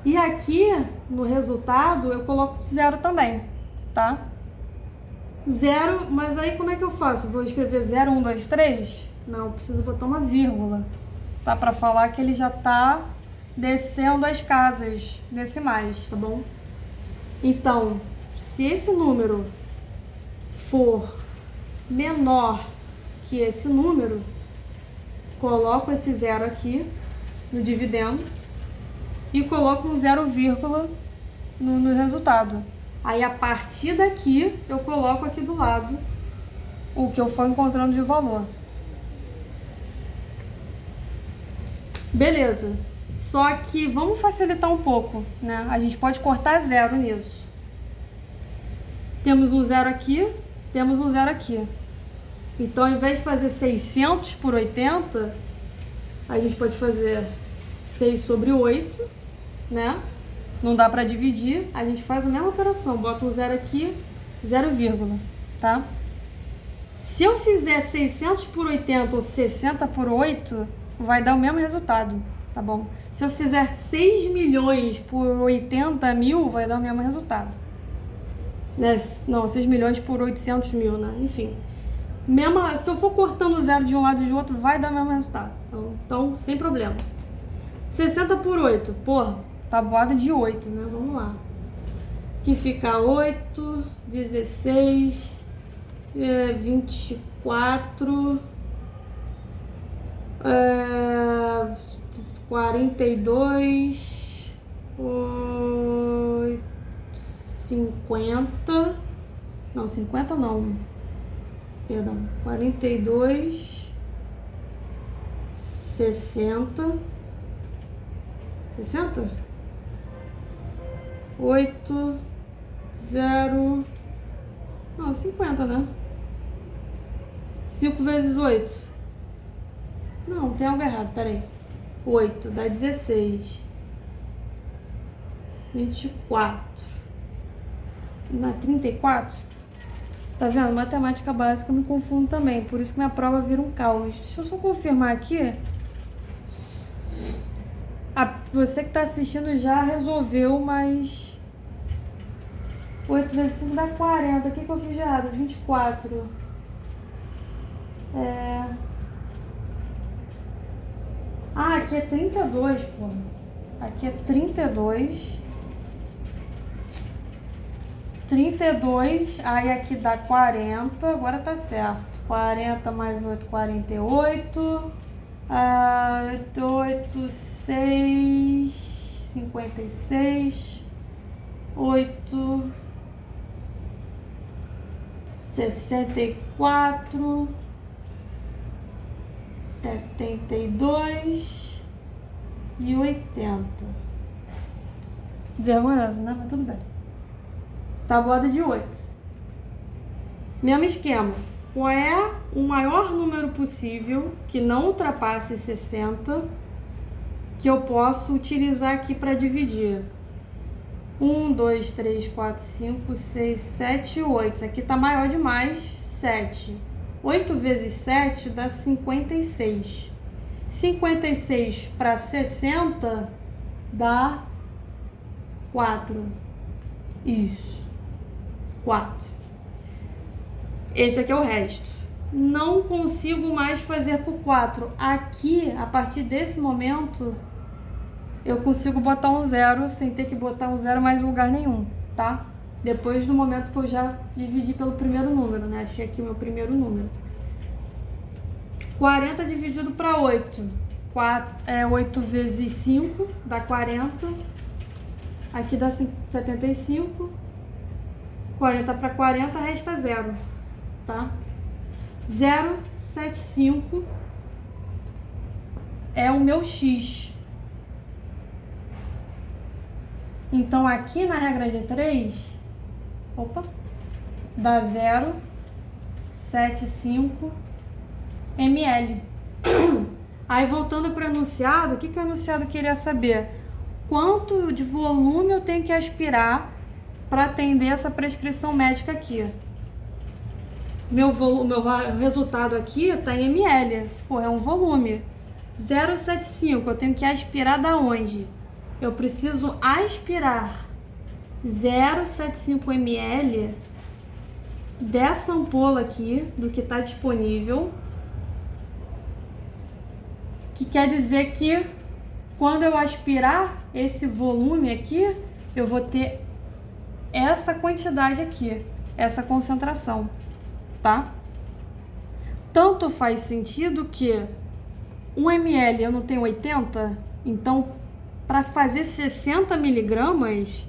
E aqui, no resultado, eu coloco zero também, tá? Zero, mas aí como é que eu faço? Vou escrever 0, 1, 2, 3? Não, eu preciso botar uma vírgula, tá? Para falar que ele já tá descendo as casas decimais, tá bom? Então, se esse número for menor que esse número, coloco esse zero aqui no dividendo e coloco um 0, no resultado. Aí, a partir daqui, eu coloco aqui do lado o que eu for encontrando de valor. Beleza. Só que vamos facilitar um pouco, né? A gente pode cortar zero nisso. Temos um zero aqui, temos um zero aqui. Então, ao invés de fazer 600 por 80, a gente pode fazer 6 sobre 8, né? Não dá para dividir, a gente faz a mesma operação, bota um zero aqui, 0, tá? Se eu fizer 600 por 80 ou 60 por 8, vai dar o mesmo resultado, tá bom? Se eu fizer 6 milhões por 80 mil, vai dar o mesmo resultado. Né? Não, 6 milhões por 800 mil, né? Enfim. Se eu for cortando o zero de um lado e de outro, vai dar o mesmo resultado. Então, sem problema. 60 por 8, porra. Tabuada de 8, né? Vamos lá. Aqui fica 8, 16, 24, 42, 50, não, 50 não, perdão, 42, 60, 8, 0, não, 50, né? 5 vezes 8, não, tem algo errado, peraí, 8 dá 16, 24, não é 34? Tá vendo? Matemática básica eu me confundo também, por isso que minha prova vira um caos. Deixa eu só confirmar aqui. Você que tá assistindo já resolveu, mas 8 vezes 5 dá 40. O que eu fiz de errado? 24. Aqui é 32, pô. Aqui é 32. 32, aí aqui dá 40, agora tá certo. 40 mais 8, 48. 8, 6, 56. 8, 64. 72 e 80. Vergonhoso, né? Mas tudo bem. Tabuada de 8. Mesmo esquema. Qual é o maior número possível que não ultrapasse 60 que eu posso utilizar aqui para dividir? 1, 2, 3, 4, 5, 6, 7, 8. Isso aqui tá maior demais. 7. 8 vezes 7 dá 56. 56 para 60 dá 4. Isso. 4. Esse aqui é o resto. Não consigo mais fazer por 4. Aqui, a partir desse momento, eu consigo botar um 0 sem ter que botar um 0 mais em lugar nenhum, tá? Depois do momento que eu já dividi pelo primeiro número, né? Achei aqui o meu primeiro número. 40 dividido para 8. 8 vezes 5 dá 40. Aqui dá 75. 40 para 40 resta 0, tá? 0,75 é o meu x. Então aqui na regra de 3, dá 0,75 ml. Aí voltando para o enunciado, o que o enunciado queria saber? Quanto de volume eu tenho que aspirar para atender essa prescrição médica aqui? Meu resultado aqui está em ml, é um volume. 0,75, eu tenho que aspirar da onde? Eu preciso aspirar 0,75 ml dessa ampola aqui, do que está disponível, que quer dizer que quando eu aspirar esse volume aqui, eu vou ter essa quantidade aqui, essa concentração, tá? Tanto faz sentido que 1 ml eu não tenho 80, então para fazer 60 miligramas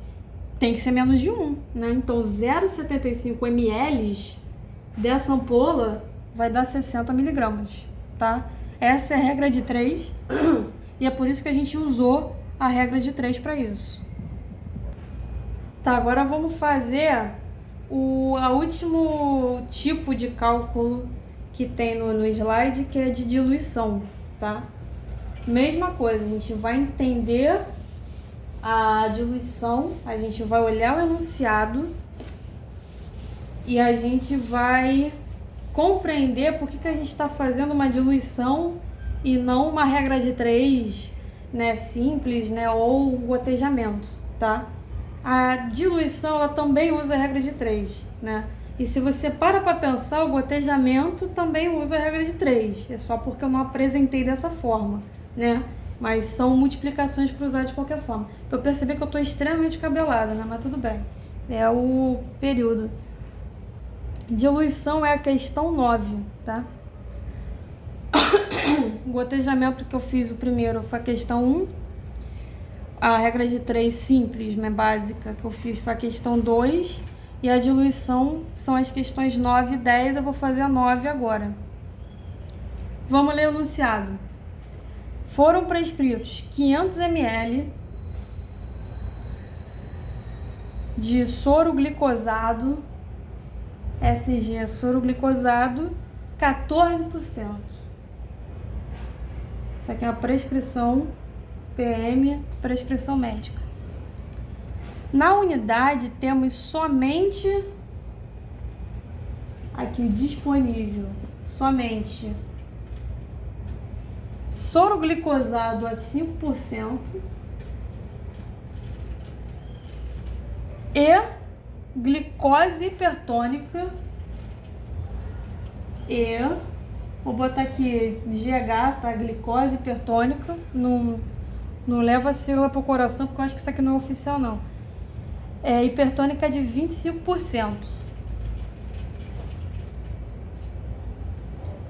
tem que ser menos de 1, né? Então 0,75 ml dessa ampola vai dar 60 miligramas, tá? Essa é a regra de 3 e é por isso que a gente usou a regra de 3 para isso. Tá, agora vamos fazer o último tipo de cálculo que tem no slide, que é de diluição, tá? Mesma coisa, a gente vai entender a diluição, a gente vai olhar o enunciado e a gente vai compreender por que a gente está fazendo uma diluição e não uma regra de 3, né, simples, né, ou gotejamento, tá? A diluição, ela também usa a regra de 3, né? E se você para pensar, o gotejamento também usa a regra de 3. É só porque eu não apresentei dessa forma, né? Mas são multiplicações cruzadas de qualquer forma. Pra eu perceber que eu tô extremamente cabelada, né? Mas tudo bem. É o período. Diluição é a questão 9, tá? Gotejamento que eu fiz o primeiro foi a questão 1. A regra de 3 simples, né, básica, que eu fiz foi a questão 2. E a diluição são as questões 9 e 10. Eu vou fazer a 9 agora. Vamos ler o enunciado. Foram prescritos 500 ml de soro glicosado, SG, soro glicosado, 14%. Isso aqui é uma prescrição PM, prescrição médica. Na unidade temos somente, aqui disponível, somente soro glicosado a 5% e glicose hipertônica e, vou botar aqui GH, tá? Glicose hipertônica, não leva a sigla pro coração, porque eu acho que isso aqui não é oficial, não. É hipertônica de 25%.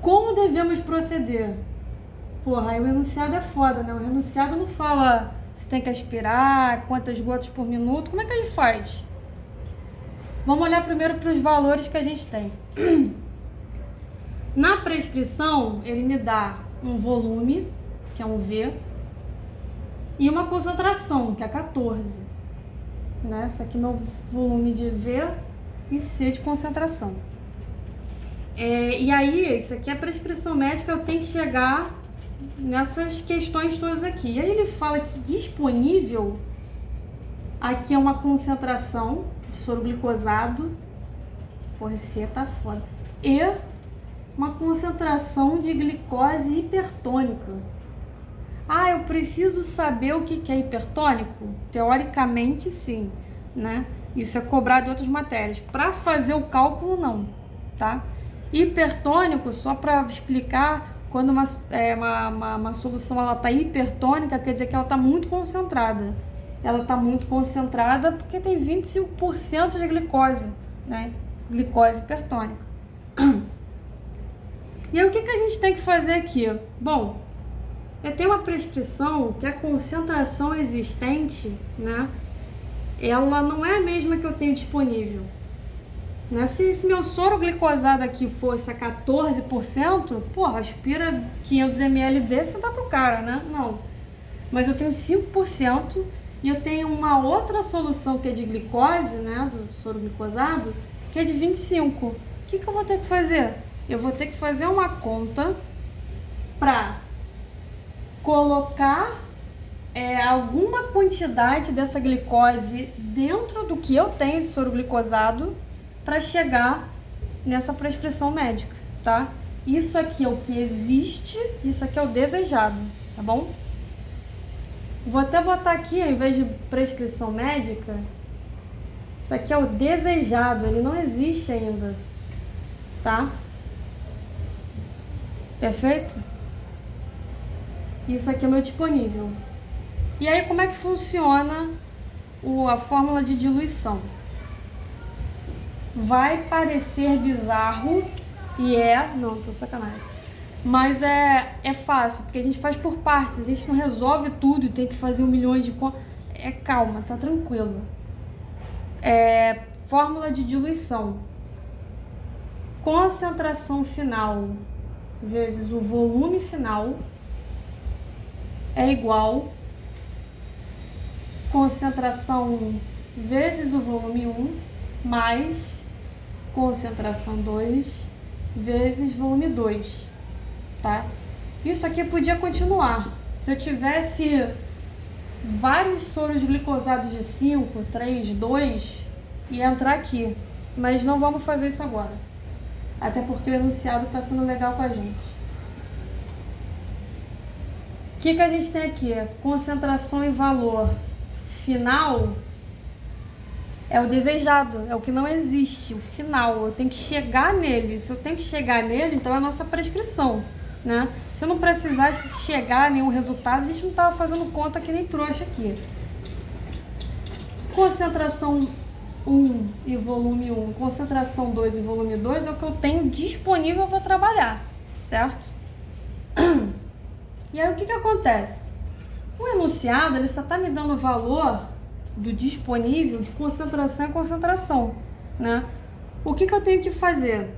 Como devemos proceder? Porra, aí o enunciado é foda, né? O enunciado não fala se tem que aspirar, quantas gotas por minuto. Como é que a gente faz? Vamos olhar primeiro para os valores que a gente tem. Na prescrição, ele me dá um volume, que é um V, e uma concentração, que é 14. Né? Esse aqui é meu volume de V e C de concentração. E aí, isso aqui é a prescrição médica, eu tenho que chegar nessas questões todas aqui. E aí ele fala que disponível, aqui é uma concentração de soro glicosado, porra, esse tá foda, e uma concentração de glicose hipertônica. Ah, eu preciso saber o que é hipertônico? Teoricamente, sim, né? Isso é cobrado em outras matérias. Para fazer o cálculo, não, tá? Hipertônico, só para explicar, quando uma solução ela tá hipertônica, quer dizer que ela está muito concentrada. Ela está muito concentrada porque tem 25% de glicose, né? Glicose hipertônica. E aí, o que a gente tem que fazer aqui? Bom, eu tenho uma prescrição que a concentração existente, né? Ela não é a mesma que eu tenho disponível. Né? Se meu soro glicosado aqui fosse a 14%, porra, aspira 500 ml desse e dá pro cara, né? Não. Mas eu tenho 5% e eu tenho uma outra solução que é de glicose, né? Do soro glicosado, que é de 25%. O que eu vou ter que fazer? Eu vou ter que fazer uma conta para colocar alguma quantidade dessa glicose dentro do que eu tenho de soro glicosado para chegar nessa prescrição médica, tá? Isso aqui é o que existe, isso aqui é o desejado, tá bom? Vou até botar aqui, ao invés de prescrição médica, isso aqui é o desejado, ele não existe ainda, tá? Perfeito? Isso aqui é o meu disponível. E aí, como é que funciona a fórmula de diluição? Vai parecer bizarro e não, tô sacanagem. Mas é fácil, porque a gente faz por partes, a gente não resolve tudo e tem que fazer 1 milhão de contas. Calma, tá tranquilo. Fórmula de diluição. Concentração final vezes o volume final é igual concentração vezes o volume 1 mais concentração 2 vezes volume 2, tá? Isso aqui podia continuar. Se eu tivesse vários soros glicosados de 5, 3, 2, ia entrar aqui. Mas não vamos fazer isso agora. Até porque o enunciado está sendo legal com a gente. O que a gente tem aqui? Concentração e valor final é o desejado, é o que não existe, o final. Eu tenho que chegar nele. Se eu tenho que chegar nele, então é a nossa prescrição, né? Se eu não precisasse chegar a nenhum resultado, a gente não estava fazendo conta que nem trouxa aqui. Concentração 1 e volume 1, concentração 2 e volume 2 é o que eu tenho disponível para trabalhar, certo? E aí o que acontece? O enunciado ele só está me dando o valor do disponível de concentração e concentração, né? O que eu tenho que fazer?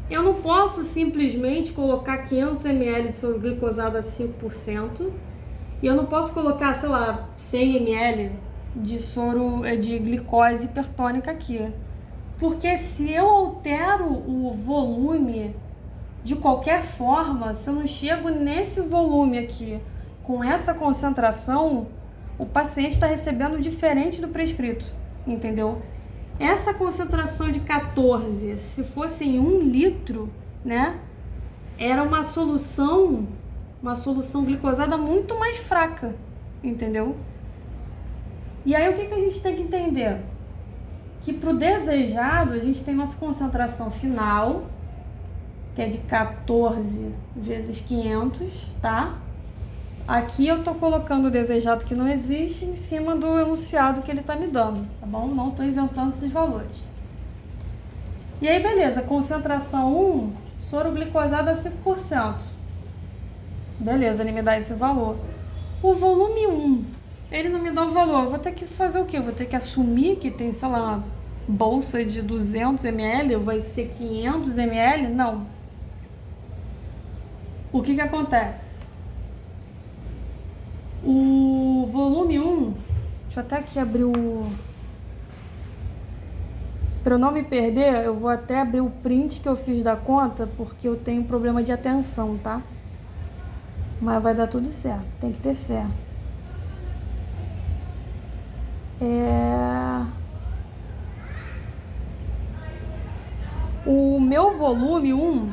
Eu não posso simplesmente colocar 500 ml de soro glicosado a 5% e eu não posso colocar, sei lá, 100 ml de soro de glicose hipertônica aqui. Porque se eu altero o volume de qualquer forma, se eu não chego nesse volume aqui com essa concentração, o paciente está recebendo diferente do prescrito, entendeu? Essa concentração de 14, se fosse em 1 litro, né, era uma solução glicosada muito mais fraca, entendeu? E aí o que a gente tem que entender? Que para o desejado a gente tem nossa concentração final, que é de 14 vezes 500, tá? Aqui eu tô colocando o desejado que não existe em cima do enunciado que ele tá me dando, tá bom? Não tô inventando esses valores. E aí, beleza, concentração 1, soro glicosado a 5%. Beleza, ele me dá esse valor. O volume 1, ele não me dá o valor. Eu vou ter que fazer o quê? Eu vou ter que assumir que tem, sei lá, uma bolsa de 200 ml, vai ser 500 ml? Não. O que acontece? O volume 1, deixa eu até aqui abrir o... Para eu não me perder, eu vou até abrir o print que eu fiz da conta, porque eu tenho problema de atenção, tá? Mas vai dar tudo certo, tem que ter fé. O meu volume 1,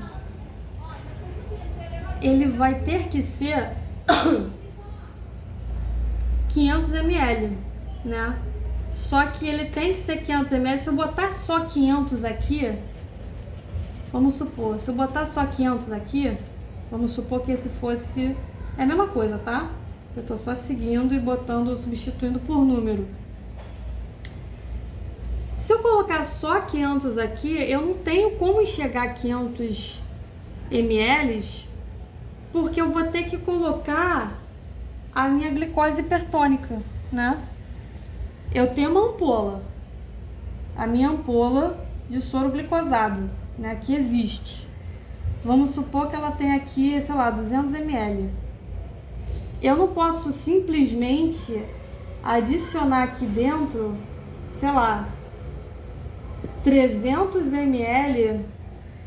ele vai ter que ser 500 ml, né? Só que ele tem que ser 500 ml. Se eu botar só 500 aqui, vamos supor, se eu botar só 500 aqui, vamos supor que esse fosse... É a mesma coisa, tá? Eu tô só seguindo e botando, substituindo por número. Se eu colocar só 500 aqui, eu não tenho como chegar a 500 ml, porque eu vou ter que colocar a minha glicose hipertônica, né? Eu tenho uma ampola, a minha ampola de soro glicosado, né, que existe. Vamos supor que ela tem aqui, sei lá, 200 ml. Eu não posso simplesmente adicionar aqui dentro, sei lá, 300 ml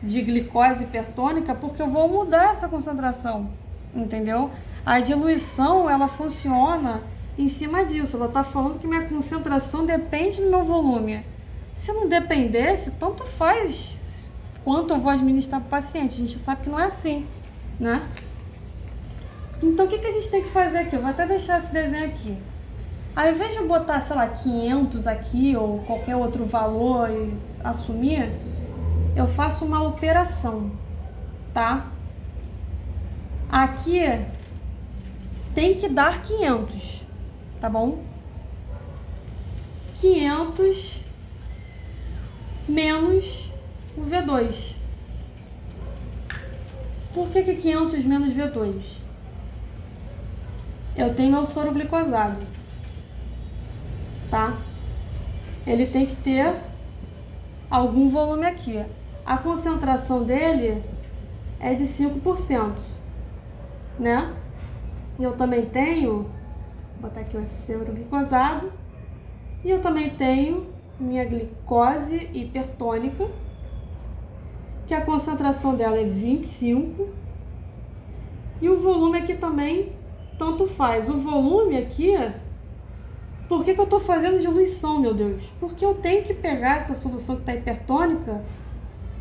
de glicose hipertônica, porque eu vou mudar essa concentração, entendeu? A diluição, ela funciona em cima disso. Ela está falando que minha concentração depende do meu volume. Se não dependesse, tanto faz quanto eu vou administrar para o paciente. A gente sabe que não é assim, né? Então, o que a gente tem que fazer aqui? Eu vou até deixar esse desenho aqui. Ao invés de eu botar, sei lá, 500 aqui ou qualquer outro valor e assumir, eu faço uma operação, tá? Aqui tem que dar 500, tá bom? 500 menos o V2. Por que 500 menos V2? Eu tenho meu soro glicosado, tá? Ele tem que ter algum volume aqui. A concentração dele é de 5%, né? Eu também tenho, vou botar aqui o soro glicosado, e eu também tenho minha glicose hipertônica, que a concentração dela é 25, e o volume aqui também tanto faz. O volume aqui, por que eu estou fazendo diluição, meu Deus? Porque eu tenho que pegar essa solução que está hipertônica,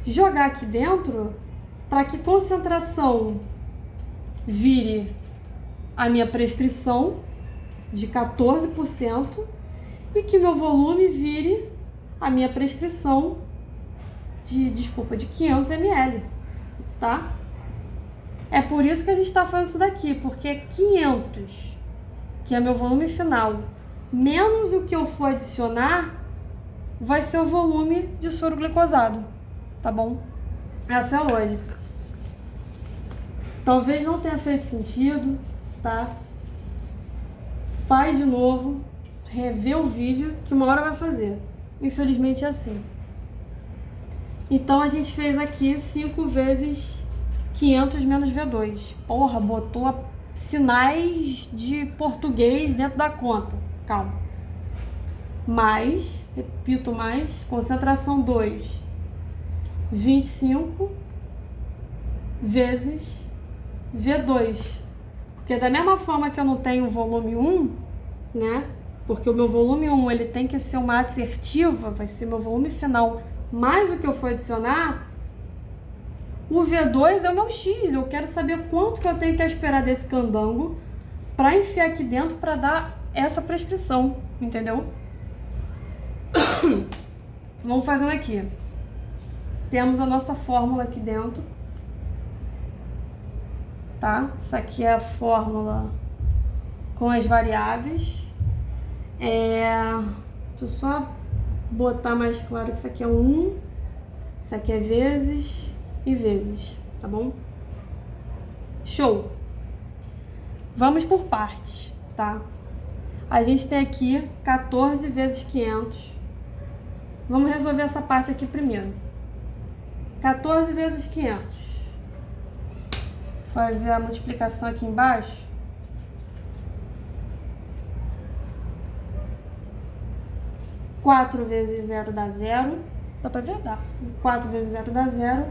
jogar aqui dentro, para que concentração vire a minha prescrição de 14% e que meu volume vire a minha prescrição de 500 ml, tá? É por isso que a gente está fazendo isso daqui, porque 500, que é meu volume final, menos o que eu for adicionar, vai ser o volume de soro glicosado, tá bom? Essa é a lógica. Talvez não tenha feito sentido, tá? Faz de novo, revê o vídeo, que uma hora vai fazer. Infelizmente é assim. Então a gente fez aqui 5 vezes 500 menos V2. Porra, botou sinais de português dentro da conta. Calma. Mais, repito mais, concentração 2, 25 vezes V2. Porque da mesma forma que eu não tenho o volume 1, né? Porque o meu volume 1 ele tem que ser uma assertiva, vai ser meu volume final mais o que eu for adicionar. O V2 é o meu X, eu quero saber quanto que eu tenho que esperar desse candango para enfiar aqui dentro para dar essa prescrição, entendeu? Vamos fazer um aqui. Temos a nossa fórmula aqui dentro, tá? Essa aqui é a fórmula com as variáveis. Deixa eu só botar mais claro que isso aqui é 1, isso aqui é vezes e vezes, tá bom? Show! Vamos por partes, tá? A gente tem aqui 14 vezes 500. Vamos resolver essa parte aqui primeiro. 14 vezes 500. Fazer a multiplicação aqui embaixo. Quatro vezes 0 dá 0. Dá pra ver? Dá. 4 vezes 0 dá 0.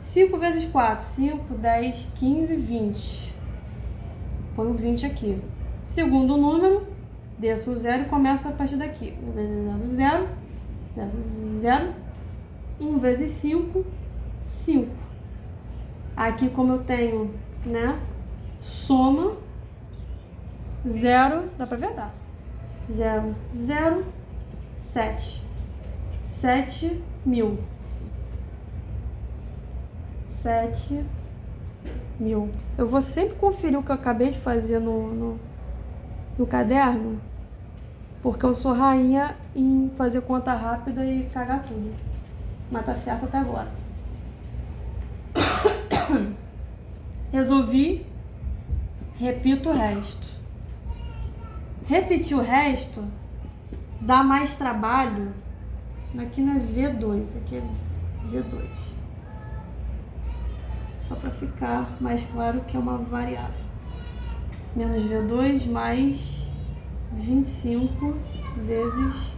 5 vezes 4. 5, 10, 15, 20. Põe o 20 aqui. Segundo número, desço o 0 e começo a partir daqui. 1 vezes 0, 0. 0, 0. 1 vezes 5, 5. Aqui, como eu tenho, né, soma, 0, dá pra ver? Dá. 0, 0, 7. 7 mil. 7 mil. Eu vou sempre conferir o que eu acabei de fazer no caderno, porque eu sou rainha em fazer conta rápida e cagar tudo. Mas tá certo até agora. Resolvi, repito o resto. Repetir o resto dá mais trabalho. Aqui não é V2, aqui é V2. Só para ficar mais claro que é uma variável. Menos V2 mais 25 vezes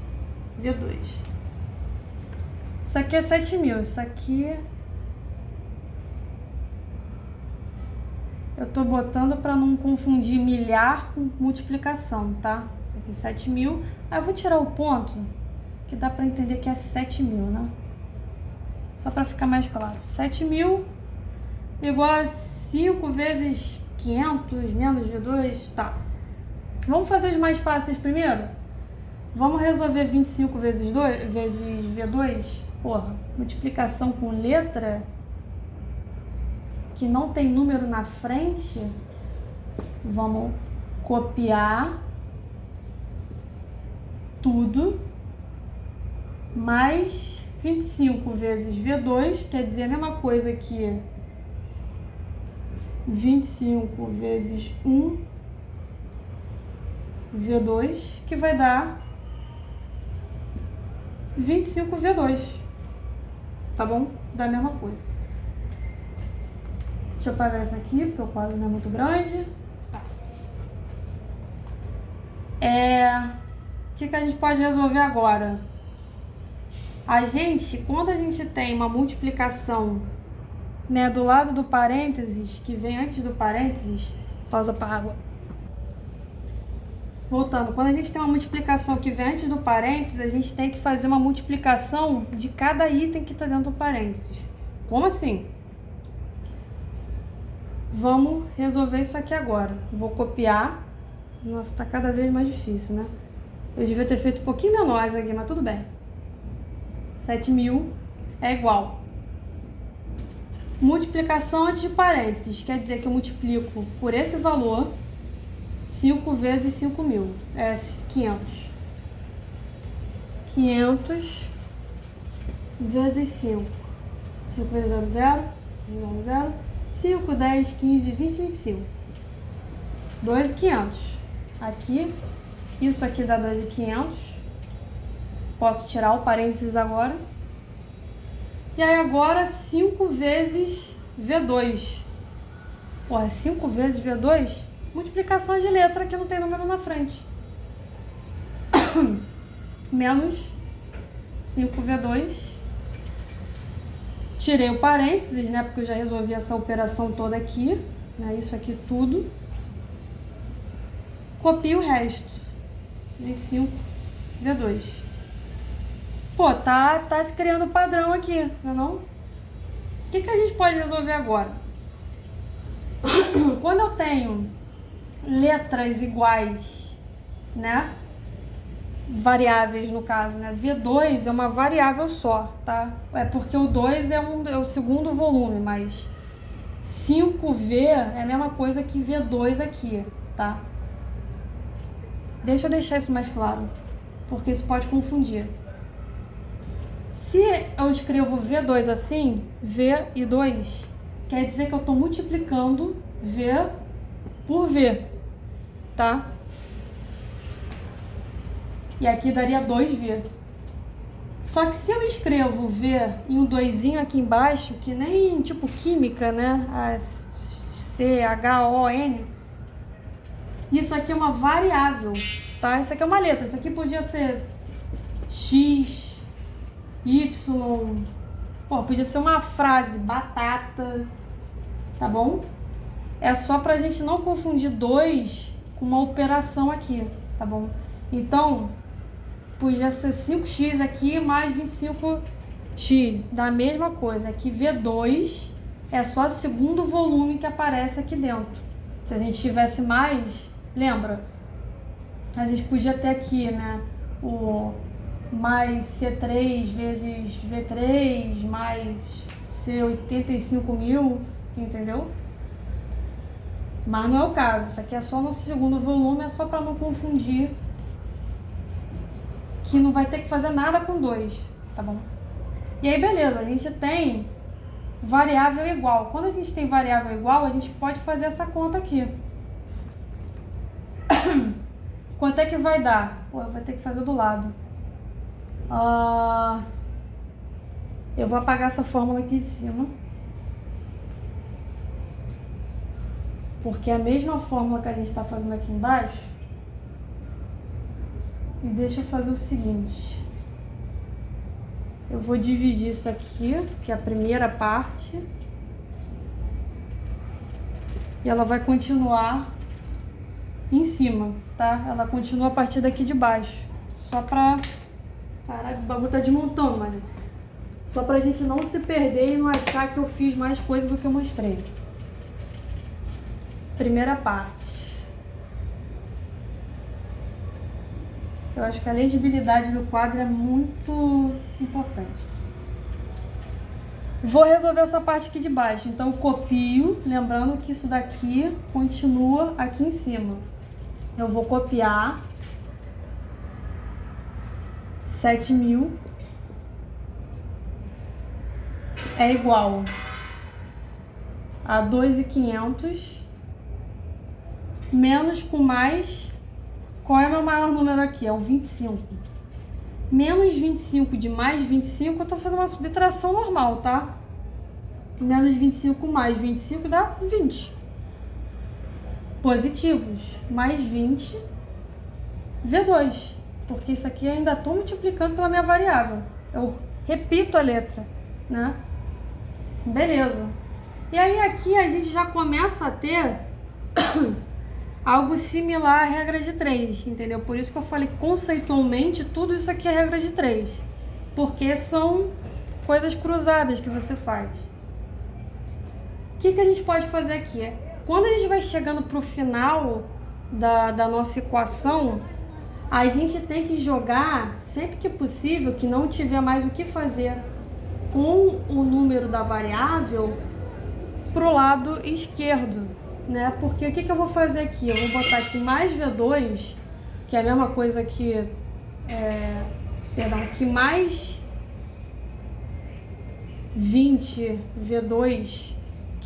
V2. Isso aqui é 7 mil, isso aqui eu tô botando para não confundir milhar com multiplicação, tá? Isso aqui é 7 mil. Aí eu vou tirar o ponto, que dá para entender que é 7 mil, né? Só para ficar mais claro. 7 mil igual a 5 vezes 500 menos V2, tá. Vamos fazer os mais fáceis primeiro? Vamos resolver 25 vezes V2? Porra, multiplicação com letra que não tem número na frente. Vamos copiar tudo, mais 25 vezes V2, quer dizer a mesma coisa que 25 vezes 1 V2, que vai dar 25 V2, tá bom? Da mesma coisa. Deixa eu apagar isso aqui, porque o quadro não é muito grande. Tá. O que a gente pode resolver agora? Quando a gente tem uma multiplicação, né, do lado do parênteses, que vem antes do parênteses, pausa para água. Voltando, quando a gente tem uma multiplicação que vem antes do parênteses, a gente tem que fazer uma multiplicação de cada item que está dentro do parênteses. Como assim? Vamos resolver isso aqui agora. Vou copiar. Nossa, tá cada vez mais difícil, né? Eu devia ter feito um pouquinho menor isso aqui, mas tudo bem. 7 mil é igual. Multiplicação antes de parênteses, quer dizer que eu multiplico por esse valor 5 vezes 5 mil, é 500. 500 vezes 5. 5 vezes 0, 0, 0, 0. 5, 10, 15, 20, 25. 2.500. Aqui, isso aqui dá 2.500. Posso tirar o parênteses agora. E aí agora 5 vezes V2. Porra, 5 vezes V2? Multiplicação de letra que não tem número na frente. Menos 5V2. Tirei o parênteses, né? Porque eu já resolvi essa operação toda aqui, né? Isso aqui tudo. Copio o resto. 25V2. Pô, tá se criando padrão aqui, não é não? O que a gente pode resolver agora? Quando eu tenho letras iguais, né? Variáveis no caso, né? V2 é uma variável só, tá? É porque o 2 é o segundo volume, mas 5V é a mesma coisa que V2 aqui, tá? Deixa eu deixar isso mais claro, porque isso pode confundir. Se eu escrevo V2 assim, V e 2, quer dizer que eu estou multiplicando V por V, tá? E aqui daria 2V. Só que se eu escrevo V e um 2 aqui embaixo, que nem tipo química, né? CHON. Isso aqui é uma variável, tá? Isso aqui é uma letra. Isso aqui podia ser X, Y. Pô, podia ser uma frase, batata. Tá bom? É só pra gente não confundir 2 com uma operação aqui, tá bom? Então, podia ser 5x aqui mais 25x, da mesma coisa. Aqui V2 é só o segundo volume que aparece aqui dentro. Se a gente tivesse mais, lembra? A gente podia ter aqui, né? O mais C3 vezes V3 mais C85.000, entendeu? Mas não é o caso. Isso aqui é só no segundo volume, é só para não confundir, que não vai ter que fazer nada com 2, tá bom? E aí, beleza, a gente tem variável igual. Quando a gente tem variável igual, a gente pode fazer essa conta aqui. Quanto é que vai dar? Pô, eu vou ter que fazer do lado. Eu vou apagar essa fórmula aqui em cima. Porque é a mesma fórmula que a gente está fazendo aqui embaixo. E deixa eu fazer o seguinte. Eu vou dividir isso aqui, que é a primeira parte. E ela vai continuar em cima, tá? Ela continua a partir daqui de baixo. Só pra... Caralho, o bagulho tá desmontando, mano. Só pra gente não se perder e não achar que eu fiz mais coisas do que eu mostrei. Primeira parte. Eu acho que a legibilidade do quadro é muito importante. Vou resolver essa parte aqui de baixo. Então, copio, lembrando que isso daqui continua aqui em cima. Eu vou copiar 7.000 é igual a 2.500 menos com mais... Qual é o meu maior número aqui? É o 25. Menos 25 de mais 25, eu tô fazendo uma subtração normal, tá? Menos 25 mais 25 dá 20. Positivos. Mais 20, V2. Porque isso aqui eu ainda tô multiplicando pela minha variável. Eu repito a letra, né? Beleza. E aí aqui a gente já começa a ter... algo similar à regra de 3, entendeu? Por isso que eu falei conceitualmente, tudo isso aqui é regra de 3. Porque são coisas cruzadas que você faz. O que a gente pode fazer aqui? Quando a gente vai chegando para o final da nossa equação, a gente tem que jogar, sempre que possível, que não tiver mais o que fazer com o número da variável, pro lado esquerdo. Né? Porque o que eu vou fazer aqui? Eu vou botar aqui mais V2, que é a mesma coisa que... que mais 20 V2,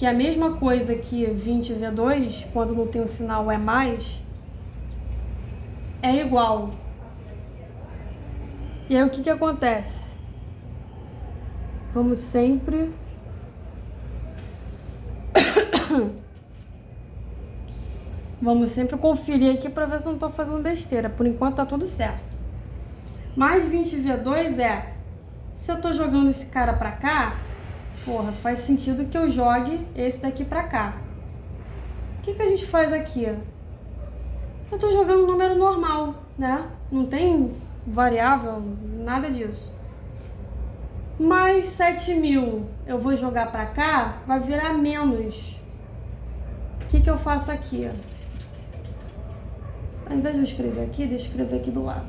que é a mesma coisa que 20V2, quando não tem o sinal é mais, é igual. E aí o que acontece? Vamos sempre conferir aqui para ver se eu não estou fazendo besteira. Por enquanto tá tudo certo. Mais 20V2 se eu tô jogando esse cara pra cá, porra, faz sentido que eu jogue esse daqui pra cá. O que a gente faz aqui? Eu tô jogando um número normal, né? Não tem variável, nada disso. Mais 7.000 eu vou jogar pra cá, vai virar menos. O que eu faço aqui? Ao invés de eu escrever aqui, deixa eu escrever aqui do lado.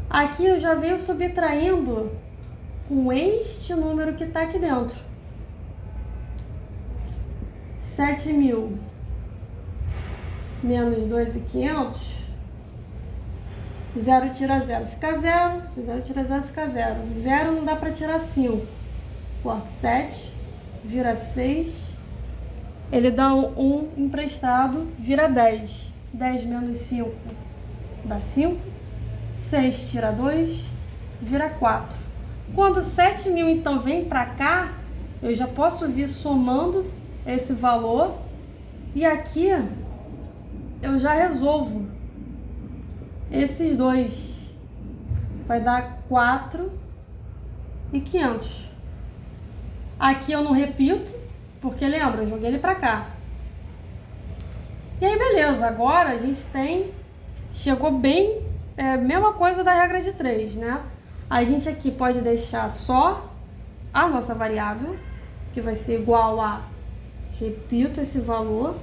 Aqui eu já venho subtraindo com este número que está aqui dentro. 7.000 menos 2.500, 0 tira 0, fica 0, 0 tira 0, fica 0. 0 não dá para tirar 5. Corto 7, vira 6. Ele dá um emprestado, vira 10. 10 menos 5 dá 5. 6 tira 2, vira 4. Quando 7.000 então vem para cá, eu já posso vir somando esse valor e aqui eu já resolvo esses dois. Vai dar 4.500. Aqui eu não repito, porque lembra, eu joguei ele para cá. E aí beleza, agora a gente chegou bem, mesma coisa da regra de 3, né? A gente aqui pode deixar só a nossa variável, que vai ser igual a, repito esse valor.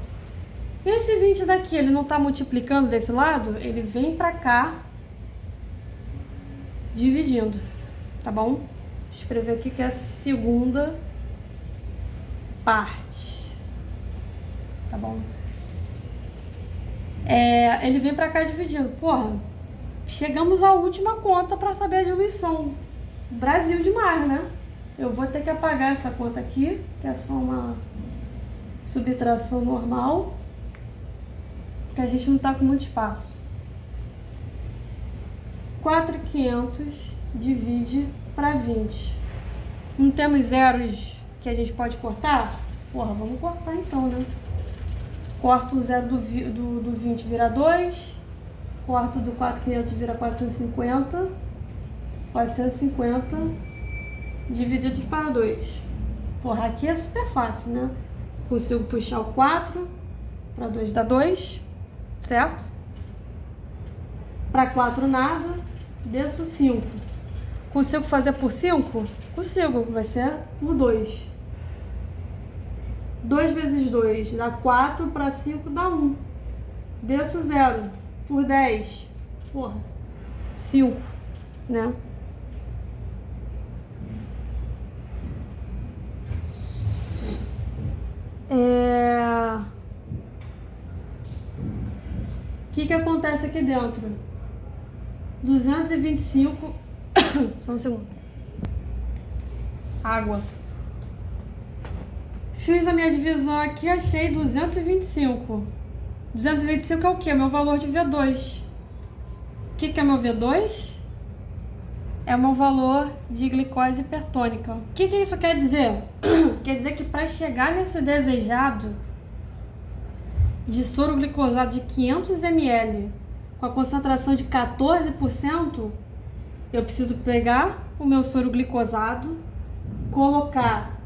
Esse 20 daqui, ele não está multiplicando desse lado, ele vem para cá, dividindo, tá bom? Vou escrever aqui que é a segunda parte, tá bom? Ele vem para cá dividindo. Porra, chegamos à última conta para saber a diluição. Brasil demais, né? Eu vou ter que apagar essa conta aqui, que é só uma subtração normal, que a gente não tá com muito espaço. 4.500 divide para 20. Não temos zeros que a gente pode cortar? Porra, vamos cortar então, né? Corto o zero do 20, vira 2. Corto do 4.500, vira 450. 450 dividido para 2. Porra, aqui é super fácil, né? Consigo puxar o 4 para 2 dá 2, certo? Para 4 nada, desço 5. Consigo fazer por 5? Consigo, vai ser por 2. 2 vezes 2 dá 4, para 5 dá 1. Desço 0 por 10. Porra, 5, né? O que acontece aqui dentro? 225. Só um segundo. Água. Fiz a minha divisão aqui, achei 225. 225 é o que? Meu valor de V2. O que é meu V2? É o meu valor de glicose hipertônica. O que isso quer dizer? Quer dizer que para chegar nesse desejado de soro glicosado de 500 ml com a concentração de 14%, eu preciso pegar o meu soro glicosado, colocar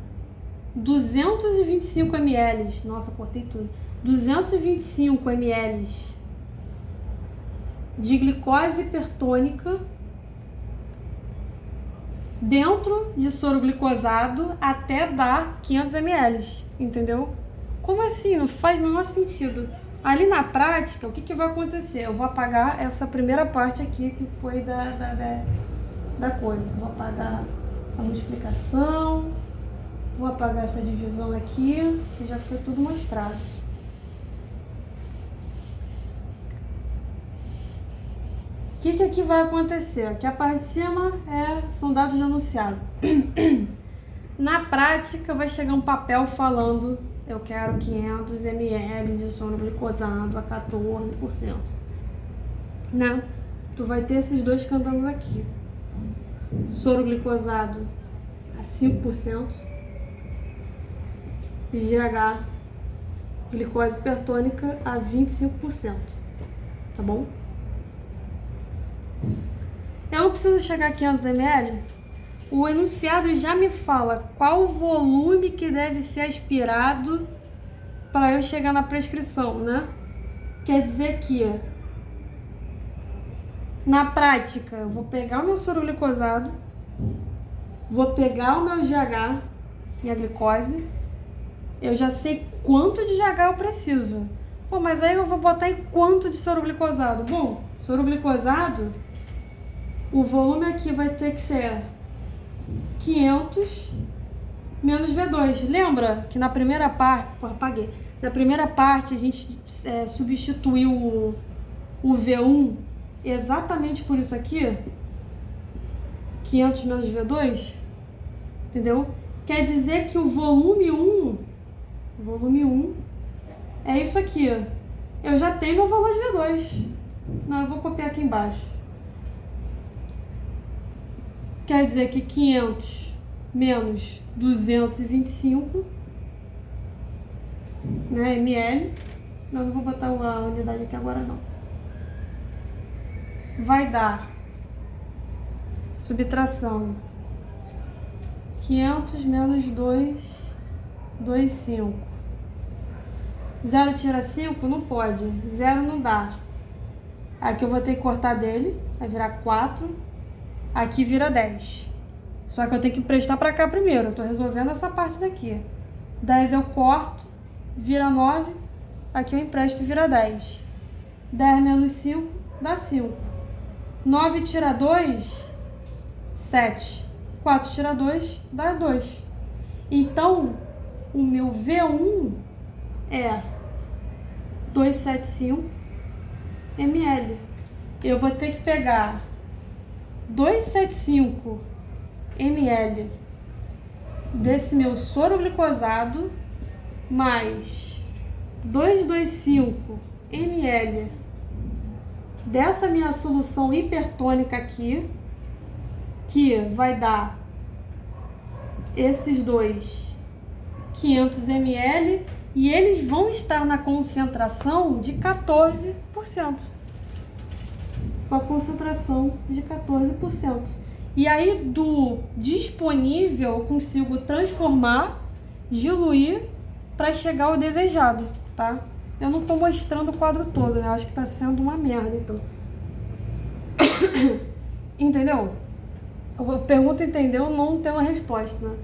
225 ml, nossa, cortei tudo, 225 ml de glicose hipertônica dentro de soro glicosado até dar 500 ml, entendeu? Como assim? Não faz o menor sentido. Ali na prática, o que vai acontecer? Eu vou apagar essa primeira parte aqui que foi da coisa. Vou apagar essa multiplicação, vou apagar essa divisão aqui, que já foi tudo mostrado. O que aqui vai acontecer? Aqui a parte de cima são dados de enunciado. Na prática, vai chegar um papel falando: eu quero 500 ml de soro glicosado a 14%. Né? Tu vai ter esses dois cantando aqui. Soro glicosado a 5%. GH, glicose hipertônica, a 25%. Tá bom? Eu não preciso chegar a 500 ml. O enunciado já me fala qual o volume que deve ser aspirado para eu chegar na prescrição, né? Quer dizer que, na prática, eu vou pegar o meu soro glicosado, vou pegar o meu GH, minha glicose, eu já sei quanto de GH eu preciso. Pô, mas aí eu vou botar em quanto de soro glicosado? Bom, soro glicosado, o volume aqui vai ter que ser 500 menos V2. Lembra que na primeira parte, apaguei. Na primeira parte a gente substituiu o V1 exatamente por isso aqui? 500 menos V2? Entendeu? Quer dizer que o volume 1 é isso aqui. Eu já tenho meu valor de V2. Não, eu vou copiar aqui embaixo. Quer dizer que 500 menos 225, né, ml. Não vou botar a unidade aqui agora não. Vai dar subtração 500 menos 2,5. 0 tira 5? Não pode. 0 não dá. Aqui eu vou ter que cortar dele. Vai virar 4. Aqui vira 10. Só que eu tenho que prestar pra cá primeiro. Eu tô resolvendo essa parte daqui. 10 eu corto, vira 9. Aqui eu empresto e vira 10. 10 menos 5 dá 5. 9 tira 2, 7. 4 tira 2 dá 2. Então, o meu V1 é 275 ml. Eu vou ter que pegar 275 ml desse meu soro glicosado mais 225 ml dessa minha solução hipertônica aqui, que vai dar esses dois 500 ml, e eles vão estar na concentração de 14%. Com a concentração de 14%. E aí do disponível eu consigo transformar, diluir para chegar ao desejado, tá? Eu não tô mostrando o quadro todo, né? Acho que tá sendo uma merda, então. Entendeu? Eu pergunto, entendeu? Não tenho a resposta, né?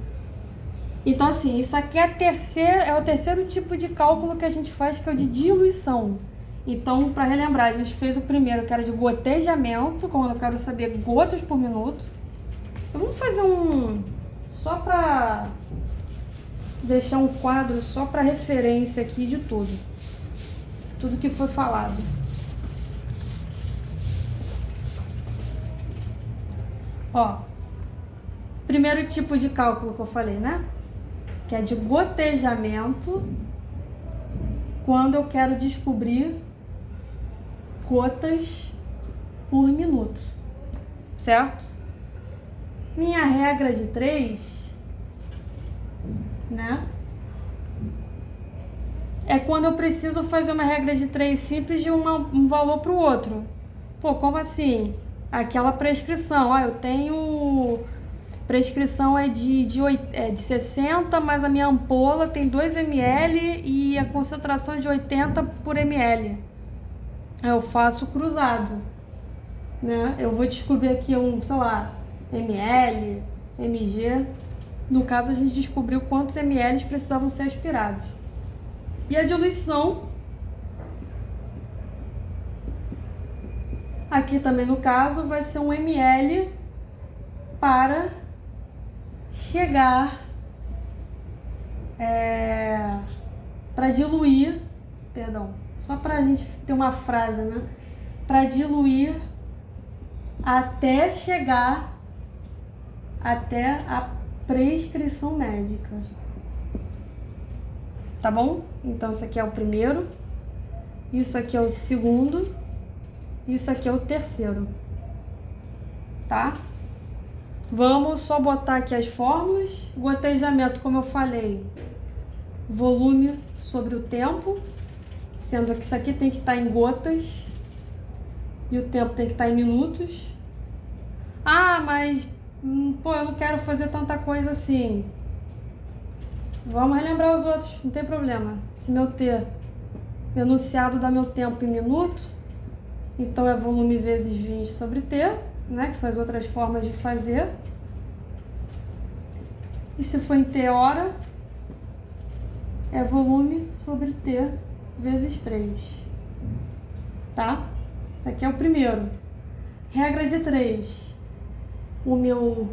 Então, assim, isso aqui é o terceiro tipo de cálculo que a gente faz, que é o de diluição. Então, para relembrar, a gente fez o primeiro, que era de gotejamento, como eu quero saber gotas por minuto. Vamos fazer só para deixar um quadro só para referência aqui de tudo que foi falado. Ó, primeiro tipo de cálculo que eu falei, né? Que é de gotejamento, quando eu quero descobrir gotas por minuto, certo? Minha regra de 3, né? É quando eu preciso fazer uma regra de 3 simples de um valor para o outro. Pô, como assim? Aquela prescrição, eu tenho... Prescrição é de 60, mas a minha ampola tem 2 ml e a concentração é de 80 por ml. Eu faço cruzado, né? Eu vou descobrir aqui sei lá, ml, mg. No caso, a gente descobriu quantos ml precisavam ser aspirados. E a diluição, aqui também no caso, vai ser 1 ml para chegar, para diluir, só para a gente ter uma frase, né? Para diluir até chegar até a prescrição médica. Tá bom? Então, isso aqui é o primeiro, isso aqui é o segundo, isso aqui é o terceiro. Tá? Vamos só botar aqui as fórmulas. Gotejamento, como eu falei, volume sobre o tempo, sendo que isso aqui tem que estar em gotas e o tempo tem que estar em minutos. Ah, mas pô, eu não quero fazer tanta coisa assim. Vamos relembrar os outros, não tem problema. Se meu enunciado dá meu tempo em minuto, então é volume vezes 20 sobre T, né? Que são as outras formas de fazer. E se for em T hora, é volume sobre T vezes 3. Tá? Esse aqui é o primeiro. Regra de 3. O meu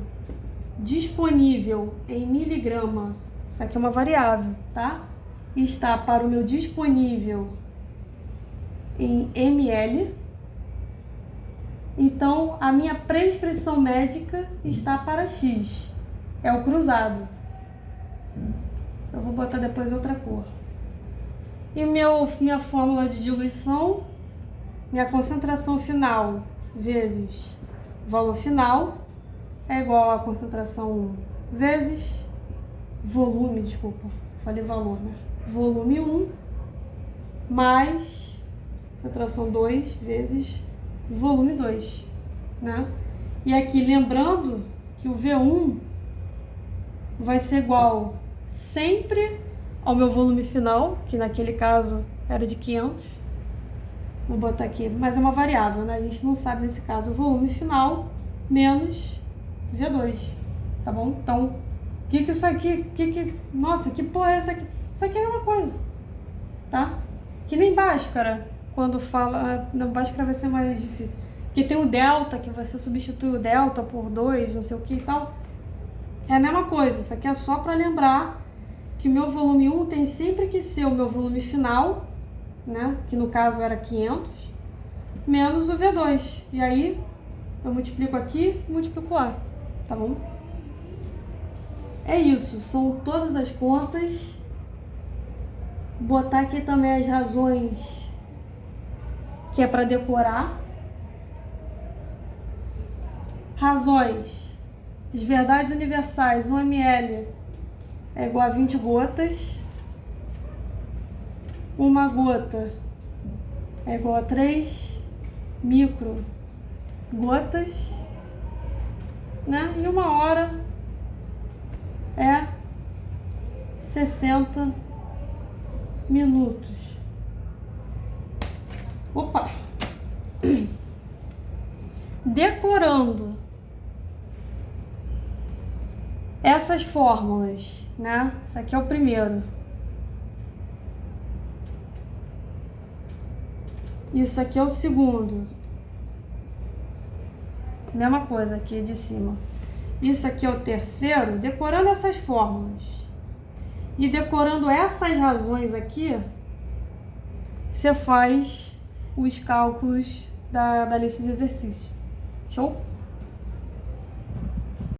disponível em miligrama, isso aqui é uma variável, tá? Está para o meu disponível em ml. Então, a minha prescrição médica está para X. É o cruzado. Eu vou botar depois outra cor. E minha fórmula de diluição, minha concentração final vezes valor final é igual a concentração 1 vezes volume, desculpa, falei valor, né? Volume 1 mais concentração 2 vezes volume 2, né? E aqui, lembrando que o V1 vai ser igual sempre ao meu volume final, que naquele caso era de 500. Vou botar aqui, mas é uma variável, né? A gente não sabe nesse caso o volume final menos V2, tá bom? Então, que isso aqui, nossa, que porra é essa aqui? Isso aqui é a mesma coisa, tá? Que nem Bhaskara, quando fala, na Bhaskara vai ser mais difícil, porque tem o delta, que você substitui o delta por 2, não sei o que e tal. É a mesma coisa, isso aqui é só para lembrar que o meu volume 1 tem sempre que ser o meu volume final, né? Que no caso era 500, menos o V2. E aí, eu multiplico aqui e multiplico lá, tá bom? É isso, são todas as contas. Botar aqui também as razões, que é para decorar. Razões. As verdades universais, 1 ml é igual a 20 gotas. Uma gota é igual a 3 micro gotas, né? E 1 hora é 60 minutos. Opa! Decorando essas fórmulas, né? Isso aqui é o primeiro. Isso aqui é o segundo. Mesma coisa aqui de cima. Isso aqui é o terceiro. Decorando essas fórmulas e decorando essas razões aqui, você faz os cálculos da lista de exercício. Show?